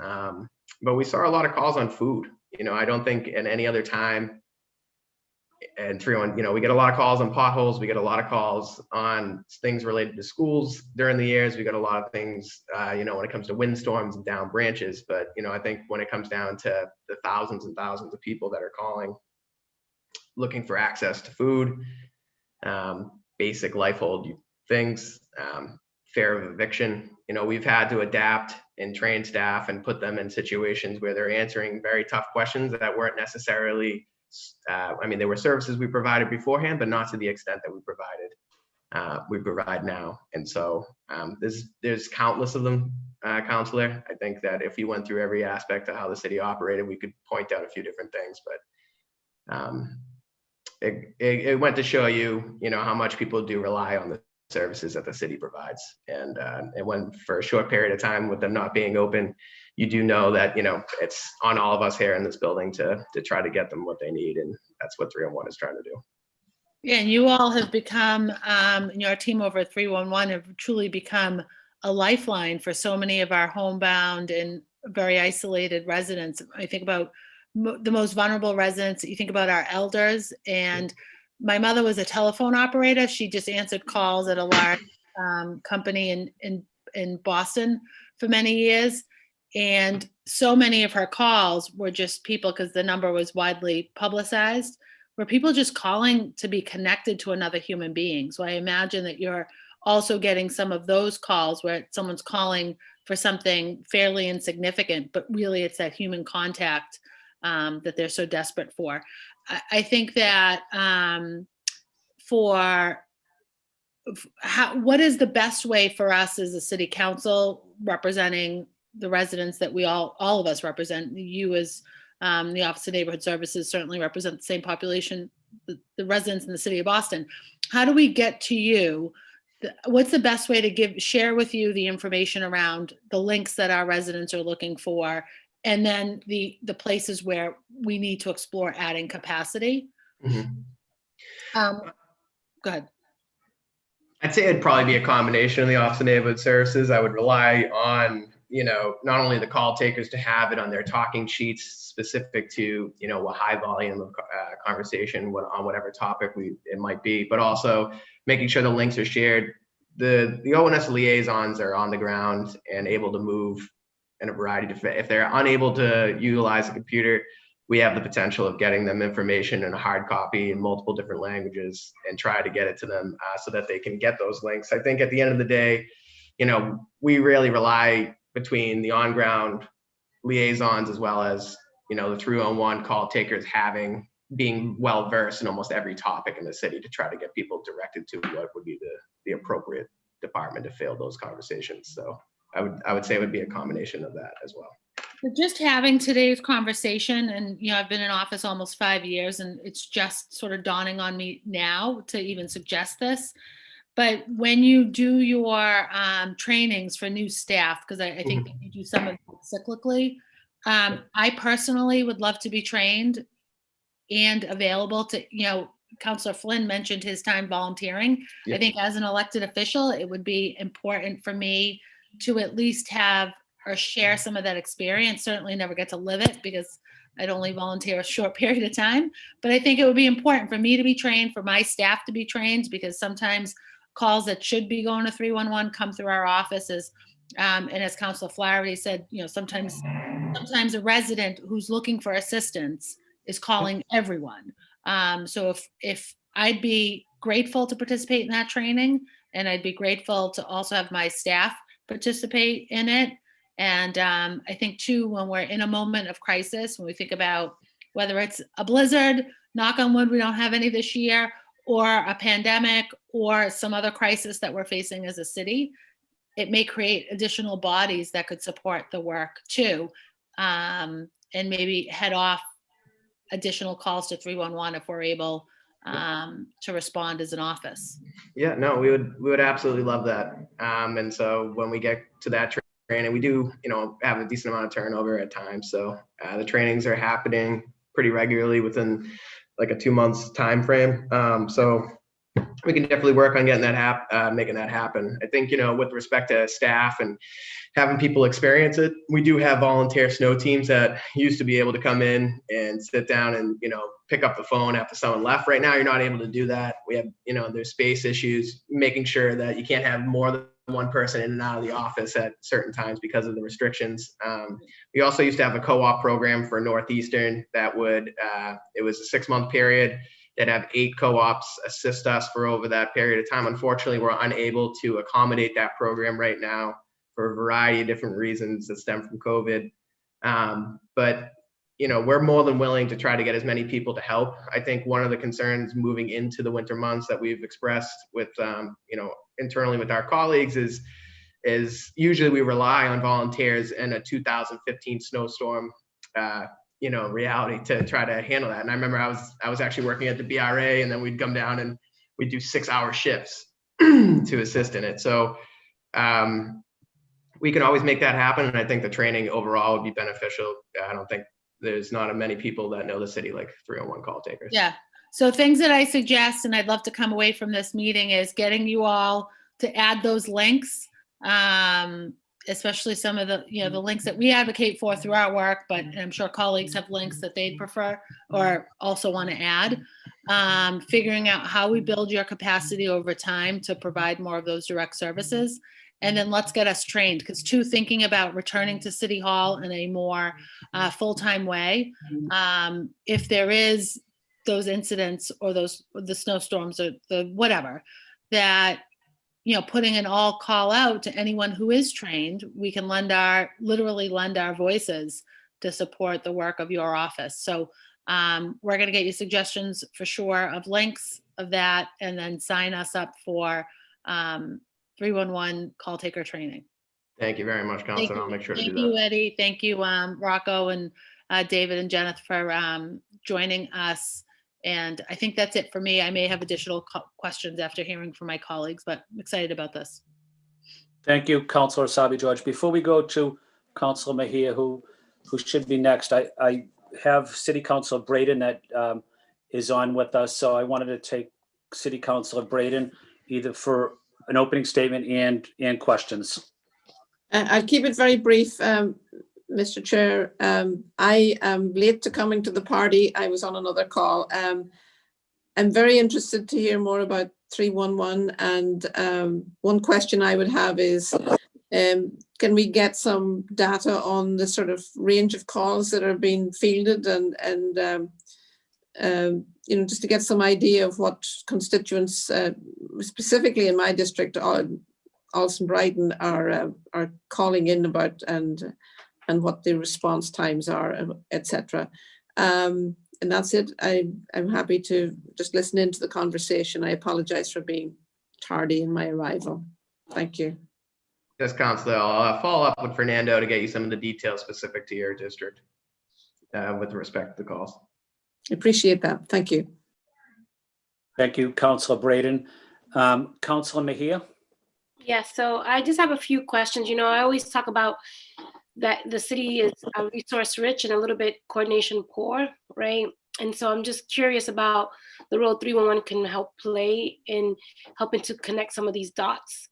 But we saw a lot of calls on food. I don't think in any other time, and we get a lot of calls on potholes. We get a lot of calls on things related to schools during the years. We got a lot of things, when it comes to windstorms and down branches. But, I think when it comes down to the thousands and thousands of people that are calling, looking for access to food, basic lifehold things, fear of eviction, we've had to adapt and train staff and put them in situations where they're answering very tough questions that weren't necessarily, they were services we provided beforehand, but not to the extent that we provide now. And so there's countless of them, Counselor. I think that if you went through every aspect of how the city operated, we could point out a few different things, but it went to show you, how much people do rely on the services that the city provides. And when for a short period of time with them not being open, you do know that, it's on all of us here in this building to try to get them what they need. And that's what 311 is trying to do. Yeah, and you all have become, our team over at 311 have truly become a lifeline for so many of our homebound and very isolated residents. I think about the most vulnerable residents. You think about our elders, and my mother was a telephone operator. She just answered calls at a large company in Boston for many years. And so many of her calls were just people, because the number was widely publicized, were people just calling to be connected to another human being. So I imagine that you're also getting some of those calls where someone's calling for something fairly insignificant, but really it's that human contact that they're so desperate for. I think that what is the best way for us as a city council representing the residents that we all of us represent? You as the Office of Neighborhood Services certainly represent the same population, the residents in the city of Boston. How do we get to you? What's the best way to share with you the information around the links that our residents are looking for, and then the places where we need to explore adding capacity? Mm-hmm. Go ahead. I'd say it'd probably be a combination of the Office of Neighborhood Services. I would rely on, not only the call takers to have it on their talking sheets specific to, a high volume of conversation on whatever topic it might be, but also making sure the links are shared. The ONS liaisons are on the ground and able to move in a variety of, if they're unable to utilize a computer, we have the potential of getting them information in a hard copy in multiple different languages and try to get it to them so that they can get those links. I think at the end of the day, we really rely between the on-ground liaisons as well as, the 311 call takers being well-versed in almost every topic in the city to try to get people directed to what would be the appropriate department to field those conversations. So I would say it would be a combination of that as well. Just having today's conversation, and I've been in office almost 5 years, and it's just sort of dawning on me now to even suggest this. But when you do your trainings for new staff, because I think that you do some of it cyclically, I personally would love to be trained and available to, Councilor Flynn mentioned his time volunteering. Yeah. I think as an elected official, it would be important for me to at least have or share some of that experience. Certainly never get to live it because I'd only volunteer a short period of time. But I think it would be important for me to be trained, for my staff to be trained, because sometimes calls that should be going to 311 come through our offices. And as Councilor Flaherty said, sometimes a resident who's looking for assistance is calling everyone. So if I'd be grateful to participate in that training, and I'd be grateful to also have my staff participate in it. And I think too, when we're in a moment of crisis, when we think about whether it's a blizzard, knock on wood, we don't have any this year, or a pandemic, or some other crisis that we're facing as a city, it may create additional bodies that could support the work too, and maybe head off additional calls to 311 if we're able to respond as an office. Yeah, no, we would absolutely love that. And so when we get to that training, we do, have a decent amount of turnover at times. So the trainings are happening pretty regularly within like a 2 months time frame. So we can definitely work on getting that making that happen. I think, with respect to staff and having people experience it, we do have volunteer snow teams that used to be able to come in and sit down and, pick up the phone after someone left. Right now, you're not able to do that. We have, there's space issues, making sure that you can't have more than one person in and out of the office at certain times because of the restrictions. We also used to have a co-op program for Northeastern that would, it was a 6-month period. They'd have 8 co-ops assist us for over that period of time. Unfortunately, we're unable to accommodate that program right now for a variety of different reasons that stem from COVID. But, we're more than willing to try to get as many people to help. I think one of the concerns moving into the winter months that we've expressed with, internally with our colleagues is usually we rely on volunteers in a 2015 snowstorm, reality to try to handle that. And I remember I was actually working at the BRA, and then we'd come down and we'd do 6-hour shifts to assist in it. So we can always make that happen. And I think the training overall would be beneficial. I don't think there's not many people that know the city like 301 call takers. Yeah. So things that I suggest, and I'd love to come away from this meeting, is getting you all to add those links, especially some of the, the links that we advocate for through our work, but I'm sure colleagues have links that they'd prefer or also want to add. Figuring out how we build your capacity over time to provide more of those direct services. And then let's get us trained, because thinking about returning to City Hall in a more full-time way, if there is those incidents or the snowstorms or the whatever, that, putting an all call out to anyone who is trained, we can literally lend our voices to support the work of your office. So we're going to get you suggestions for sure of links of that, and then sign us up for 311 call taker training. Thank you very much, Councilor. I'll make sure to do that. Thank you, Eddie. Thank you, Rocco and David and Jennifer for joining us. And I think that's it for me. I may have additional questions after hearing from my colleagues, but I'm excited about this. Thank you, Councilor Sabi George. Before we go to Councilor Mejia, who should be next, I have City Councilor Braden that is on with us. So I wanted to take City Councilor Braden either for an opening statement and questions. I'll keep it very brief, Mr. Chair. I am late to coming to the party. I was on another call. I'm very interested to hear more about 311. And one question I would have is, can we get some data on the sort of range of calls that are being fielded and just to get some idea of what constituents, specifically in my district, Alston Brighton, are calling in about, and what the response times are, etc. And that's it. I'm happy to just listen into the conversation. I apologize for being tardy in my arrival. Thank you. Yes, Councilor. I'll follow up with Fernando to get you some of the details specific to your district with respect to the calls. Appreciate that. Thank you. Thank you, Councilor Braden. Councilor Mejia? Yeah, so I just have a few questions. I always talk about that the city is resource rich and a little bit coordination poor, right? And so I'm just curious about the role 311 can help play in helping to connect some of these dots.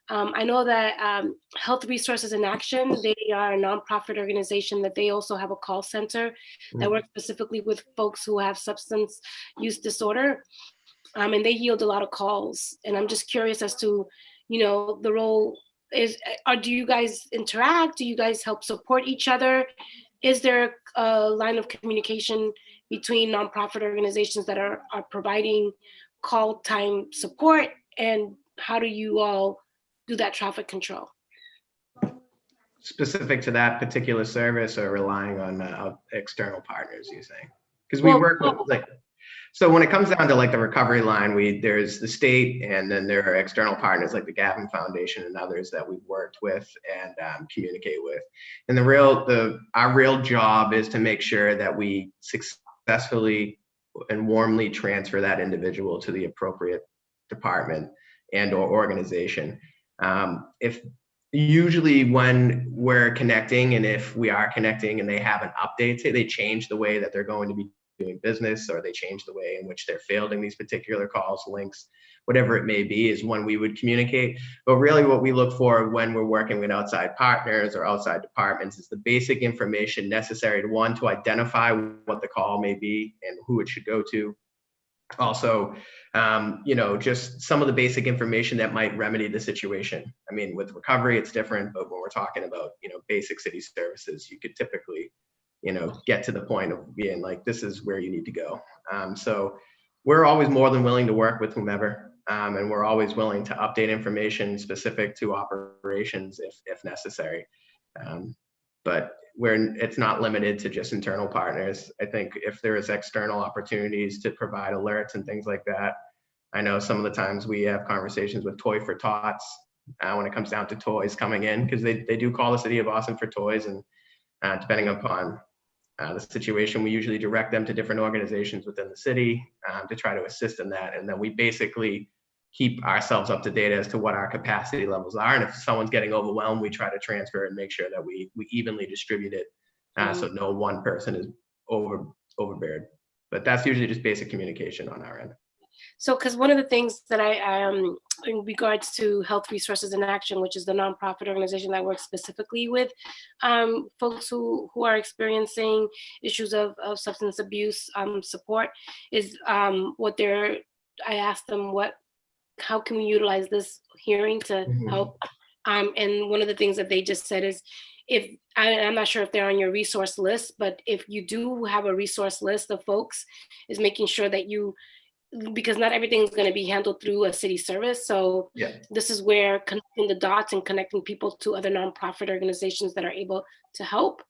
I know that Health Resources in Action, they are a nonprofit organization that they also have a call center that works specifically with folks who have substance use disorder. And they yield a lot of calls. And I'm just curious as to, the role is, do you guys interact? Do you guys help support each other? Is there a line of communication between nonprofit organizations that are providing call time support? And how do you all do that traffic control? specific to that particular service or relying on external partners, you're saying? Because we work with so when it comes down to like the recovery line, there's the state, and then there are external partners like the Gavin Foundation and others that we've worked with and communicate with. And our real job is to make sure that we successfully and warmly transfer that individual to the appropriate department and or organization. If usually when we're connecting, and if we are connecting and they have an update, say they change the way that they're going to be doing business, or they change the way in which they're fielding these particular calls, links, whatever it may be, is when we would communicate. But really what we look for when we're working with outside partners or outside departments is the basic information necessary to, one, to identify what the call may be and who it should go to. Also, just some of the basic information that might remedy the situation. I mean, with recovery, it's different, but when we're talking about, basic city services, you could typically get to the point of being like, this is where you need to go. So we're always more than willing to work with whomever, and we're always willing to update information specific to operations if necessary. But it's not limited to just internal partners. I think if there is external opportunities to provide alerts and things like that, I know some of the times we have conversations with Toy for Tots when it comes down to toys coming in, because they do call the city of Boston for toys, and depending upon the situation, we usually direct them to different organizations within the city to try to assist in that. And then we basically keep ourselves up to date as to what our capacity levels are. And if someone's getting overwhelmed, we try to transfer and make sure that we evenly distribute it so no one person is overbeared. But that's usually just basic communication on our end. So, because one of the things that I in regards to Health Resources in Action, which is the nonprofit organization that works specifically with folks who are experiencing issues of substance abuse support, is I asked them how can we utilize this hearing to help? And one of the things that they just said is, I'm not sure if they're on your resource list, but if you do have a resource list of folks, is making sure that because not everything is going to be handled through a city service. So this is where connecting the dots and connecting people to other nonprofit organizations that are able to help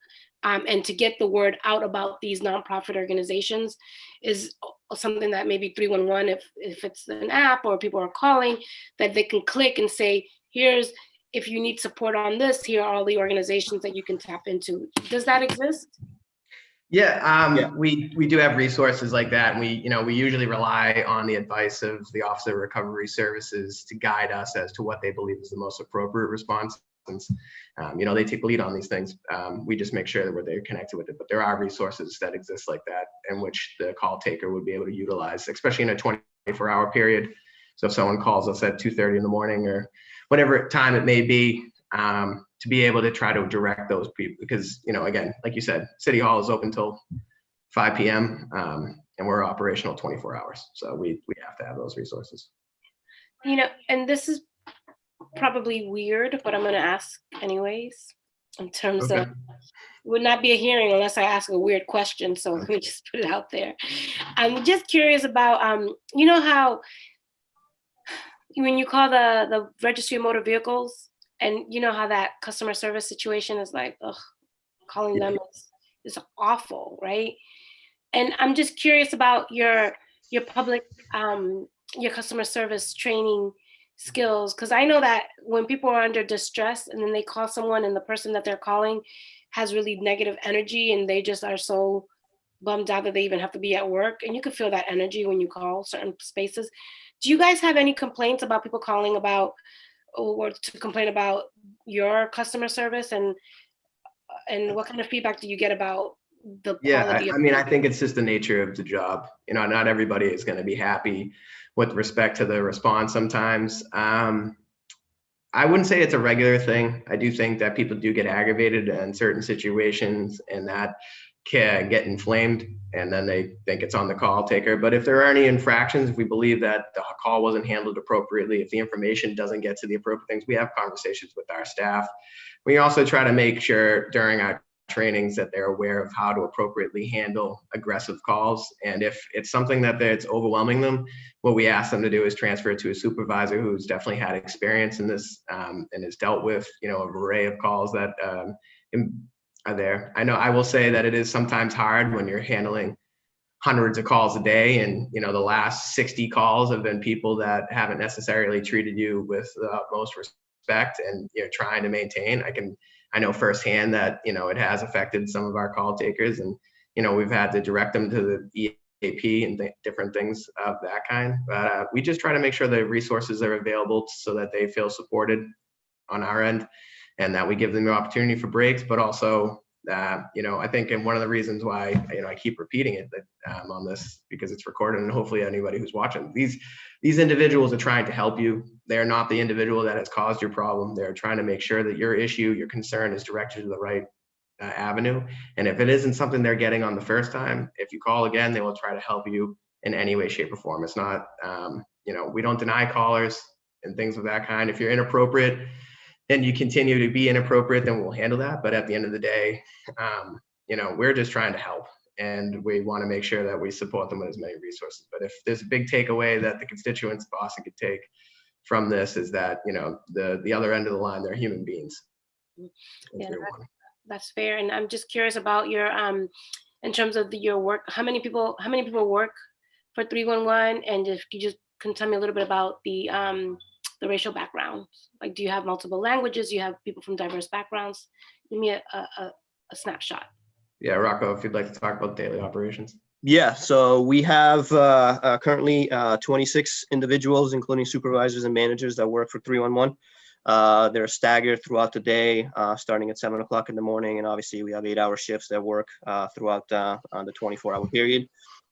and to get the word out about these nonprofit organizations is something that maybe 311, if it's an app or people are calling, that they can click and say, if you need support on this, here are all the organizations that you can tap into. Does that exist? Yeah, we do have resources like that, and we usually rely on the advice of the Office of Recovery Services to guide us as to what they believe is the most appropriate response. They take the lead on these things. We just make sure that they're connected with it. But there are resources that exist like that, in which the call taker would be able to utilize, especially in a 24-hour period. So if someone calls us at 2:30 in the morning or whatever time it may be, to be able to try to direct those people, because, again, like you said, City Hall is open till 5 p.m. And we're operational 24 hours. So we have to have those resources. And this is probably weird, but I'm going to ask anyways, in terms of, would not be a hearing unless I ask a weird question. So let me just put it out there. I'm just curious about, how when you call the Registry of Motor Vehicles, and how that customer service situation is like, calling them is awful, right? And I'm just curious about your public, your customer service training skills, because I know that when people are under distress and then they call someone and the person that they're calling has really negative energy and they just are so bummed out that they even have to be at work, and you can feel that energy when you call certain spaces. Do you guys have any complaints about people calling about or to complain about your customer service, and what kind of feedback do you get about the quality? I think it's just the nature of the job. Not everybody is going to be happy with respect to the response sometimes. I wouldn't say it's a regular thing. I do think that people do get aggravated in certain situations, and that can get inflamed, and then they think it's on the call taker. But if there are any infractions, if we believe that the call wasn't handled appropriately, if the information doesn't get to the appropriate things, we have conversations with our staff. We also try to make sure during our trainings that they're aware of how to appropriately handle aggressive calls. And if it's something that it's overwhelming them, what we ask them to do is transfer it to a supervisor who's definitely had experience in this and has dealt with, an array of calls that are there. I will say that it is sometimes hard when you're handling hundreds of calls a day, and the last 60 calls have been people that haven't necessarily treated you with the utmost respect, and you're trying to maintain. I know firsthand that it has affected some of our call takers, and we've had to direct them to the EAP and different things of that kind. But we just try to make sure the resources are available so that they feel supported on our end, and that we give them the opportunity for breaks, but also I think, and one of the reasons why I keep repeating it on this, because it's recorded, and hopefully anybody who's watching, these individuals are trying to help you. They're not the individual that has caused your problem. They're trying to make sure that your issue, your concern, is directed to the right avenue. And if it isn't something they're getting on the first time, if you call again, they will try to help you in any way, shape, or form. It's not, we don't deny callers and things of that kind. If you're inappropriate and you continue to be inappropriate, then we'll handle that. But at the end of the day, we're just trying to help, and we want to make sure that we support them with as many resources. But if there's a big takeaway that the constituents of Boston could take from this, is that the other end of the line, they're human beings. Yeah, that's fair. And I'm just curious about your in terms of your work. How many people work for 311? And if you just can tell me a little bit about the racial background. Like, do you have multiple languages? Do you have people from diverse backgrounds? Give me a snapshot. Yeah, Rocco, if you'd like to talk about daily operations. Yeah, so we have currently 26 individuals, including supervisors and managers, that work for 311. They're staggered throughout the day, starting at 7 o'clock in the morning. And obviously we have 8-hour shifts that work throughout the 24-hour period.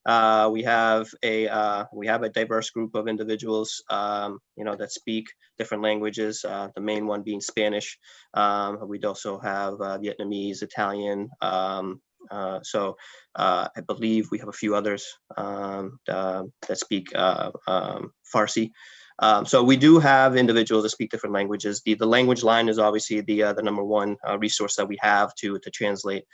We have a diverse group of individuals, that speak different languages. The main one being Spanish. We'd also have Vietnamese, Italian. So I believe we have a few others that speak Farsi. So we do have individuals that speak different languages. The language line is obviously the number one resource that we have to translate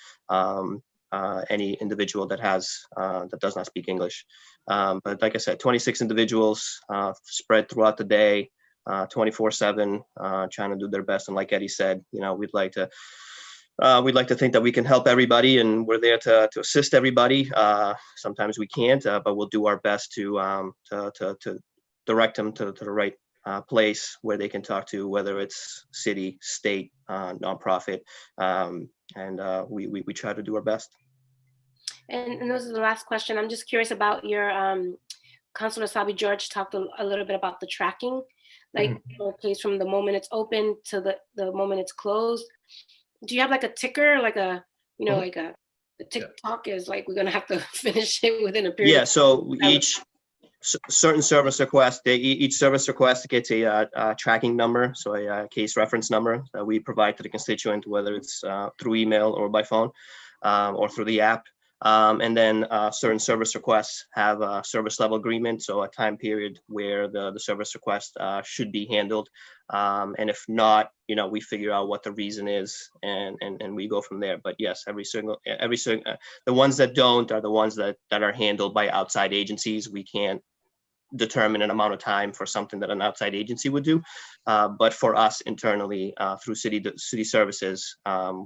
any individual that does not speak English. But like I said, 26 individuals spread throughout the day, 24/7, trying to do their best. And like Eddie said, we'd like to think that we can help everybody, and we're there to assist everybody. Sometimes we can't, but we'll do our best to direct them to the right place where they can talk to, whether it's city, state, nonprofit, and we try to do our best. And this is the last question. I'm just curious about your Councilor Sabi George talked a little bit about the tracking, like case from the moment it's open to the moment it's closed. Do you have like a ticker, like a like a TikTok is like we're gonna have to finish it within a period? Yeah. So certain service requests, each service request gets a tracking number, so a case reference number that we provide to the constituent, whether it's through email or by phone or through the app. And then certain service requests have a service level agreement, so a time period where the service request should be handled. And if not, we figure out what the reason is, and we go from there. But yes, the ones that don't are the ones that are handled by outside agencies. We can't determine an amount of time for something that an outside agency would do, but for us internally through city services,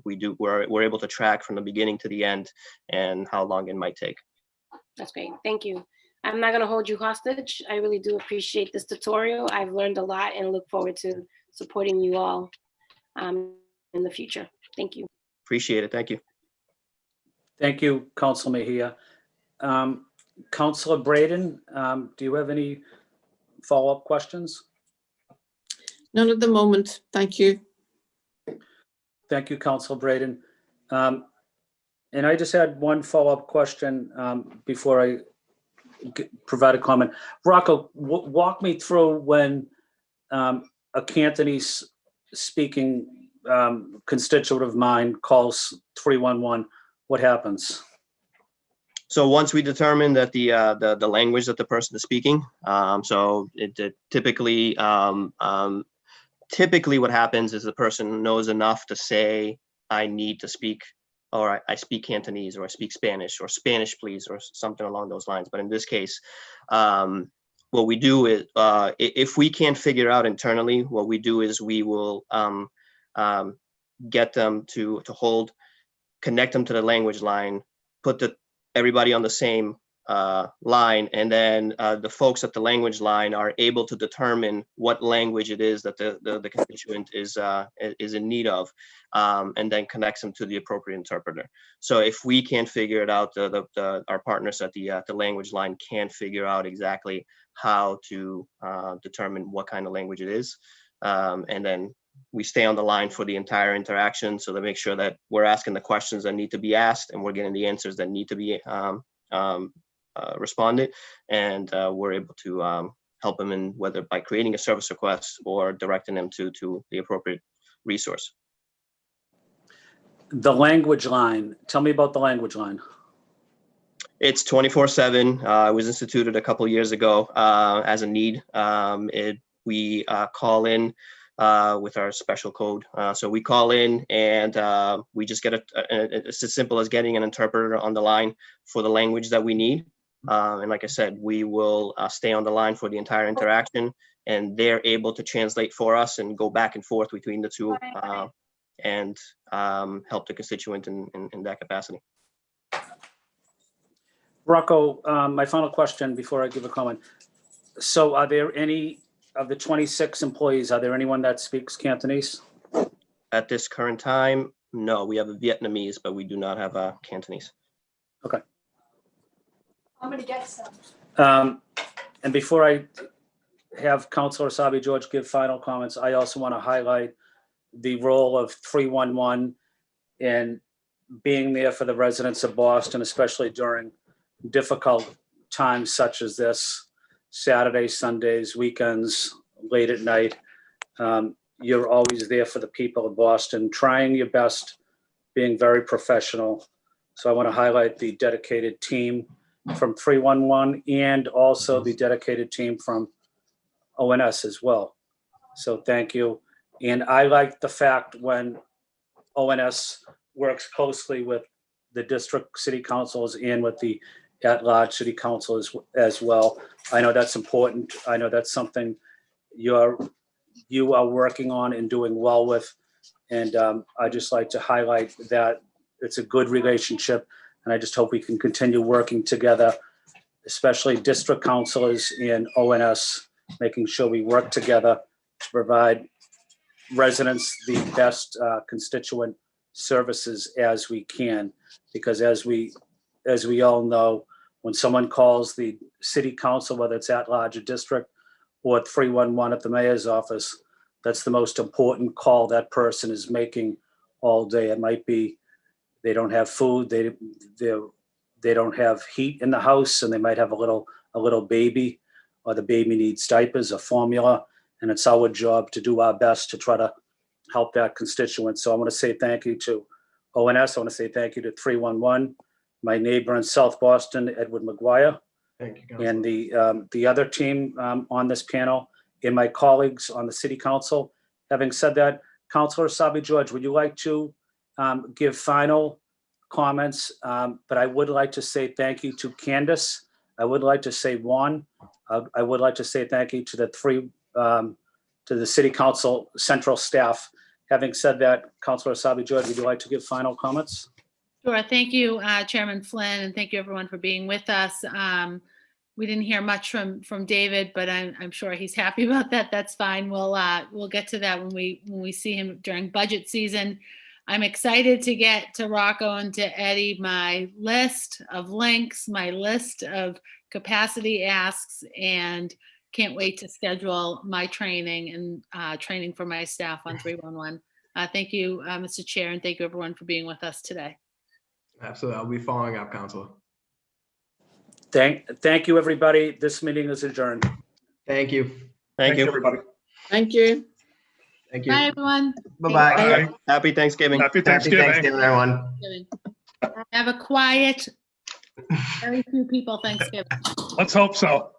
we're able to track from the beginning to the end and how long it might take. That's great. Thank you. I'm not going to hold you hostage. I really do appreciate this tutorial. I've learned a lot and look forward to supporting you all in the future. Thank you. Appreciate it. Thank you. Thank you, Council Mejia. Councilor Braden, do you have any follow-up questions? None at the moment. Thank you. Thank you, Councilor Braden. And I just had one follow-up question before I provide a comment. Rocco, walk me through when a Cantonese speaking constituent of mine calls 311, what happens? So once we determine that the language that the person is speaking, so it typically what happens is the person knows enough to say, I need to speak or I speak Cantonese, or I speak Spanish, or Spanish, please, or something along those lines. But in this case, what we do is, if we can't figure out internally, what we do is we will get them to hold, connect them to the language line, put everybody on the same line, and then the folks at the language line are able to determine what language it is that the constituent is in need of, and then connects them to the appropriate interpreter. So if we can't figure it out, our partners at the language line can't figure out exactly how to determine what kind of language it is, and then we stay on the line for the entire interaction, so to make sure that we're asking the questions that need to be asked and we're getting the answers that need to be responded, and we're able to help them in whether by creating a service request or directing them to the appropriate resource. The language line, tell me about the language line. It's 24/7. It was instituted a couple years ago as a need. We call in with our special code. So we call in and we just get it's as simple as getting an interpreter on the line for the language that we need. And like I said, we will stay on the line for the entire interaction, and they're able to translate for us and go back and forth between the two and help the constituent in that capacity. Rocco, my final question before I give a comment. So are there any of the 26 employees, are there anyone that speaks Cantonese? At this current time, no. We have a Vietnamese, but we do not have a Cantonese. Okay. I'm gonna get some. And before I have Councilor Asabi George give final comments, I also want to highlight the role of 311 in being there for the residents of Boston, especially during difficult times such as this, Saturdays, Sundays, weekends, late at night. You're always there for the people of Boston, trying your best, being very professional. So I want to highlight the dedicated team from 311 and also the dedicated team from ONS as well. So thank you. And I like the fact when ONS works closely with the district city councils and with the at-large city council as well. I know that's important. I know that's something you are working on and doing well with. And I just like to highlight that it's a good relationship. And I just hope we can continue working together, especially district councilors and ONS, making sure we work together to provide residents the best constituent services as we can. Because as we all know, when someone calls the city council, whether it's at large or district or 311 at the mayor's office, that's the most important call that person is making all day. It might be they don't have food, they don't have heat in the house, and they might have a little baby, or the baby needs diapers or formula, and it's our job to do our best to try to help that constituent. So I want to say thank you to ONS. I want to say thank you to 311, my neighbor in South Boston, Edward McGuire, Thank you, Councilor. and the other team on this panel, and my colleagues on the city council. Having said that, Councilor Asabi George, would you like to give final comments? But I would like to say thank you to Candace. I would like to say Juan. I would like to say thank you to the city council central staff. Having said that, Councilor Asabi George, would you like to give final comments? Sure. Thank you, Chairman Flynn, and thank you everyone for being with us. We didn't hear much from David, but I'm sure he's happy about that. That's fine. We'll get to that when we see him during budget season. I'm excited to get to Rocco and to Eddie my list of links, my list of capacity asks, and can't wait to schedule my training and training for my staff on 311. Thank you, Mr. Chair, and thank you everyone for being with us today. Absolutely. I'll be following up, Councilor. Thank you, everybody. This meeting is adjourned. Thank you. Thank you, everybody. Thank you. Thank you. Bye, everyone. Bye-bye. Bye. Happy Thanksgiving. Happy Happy Thanksgiving. Thanksgiving, everyone. Have a quiet, very few people Thanksgiving. Let's hope so.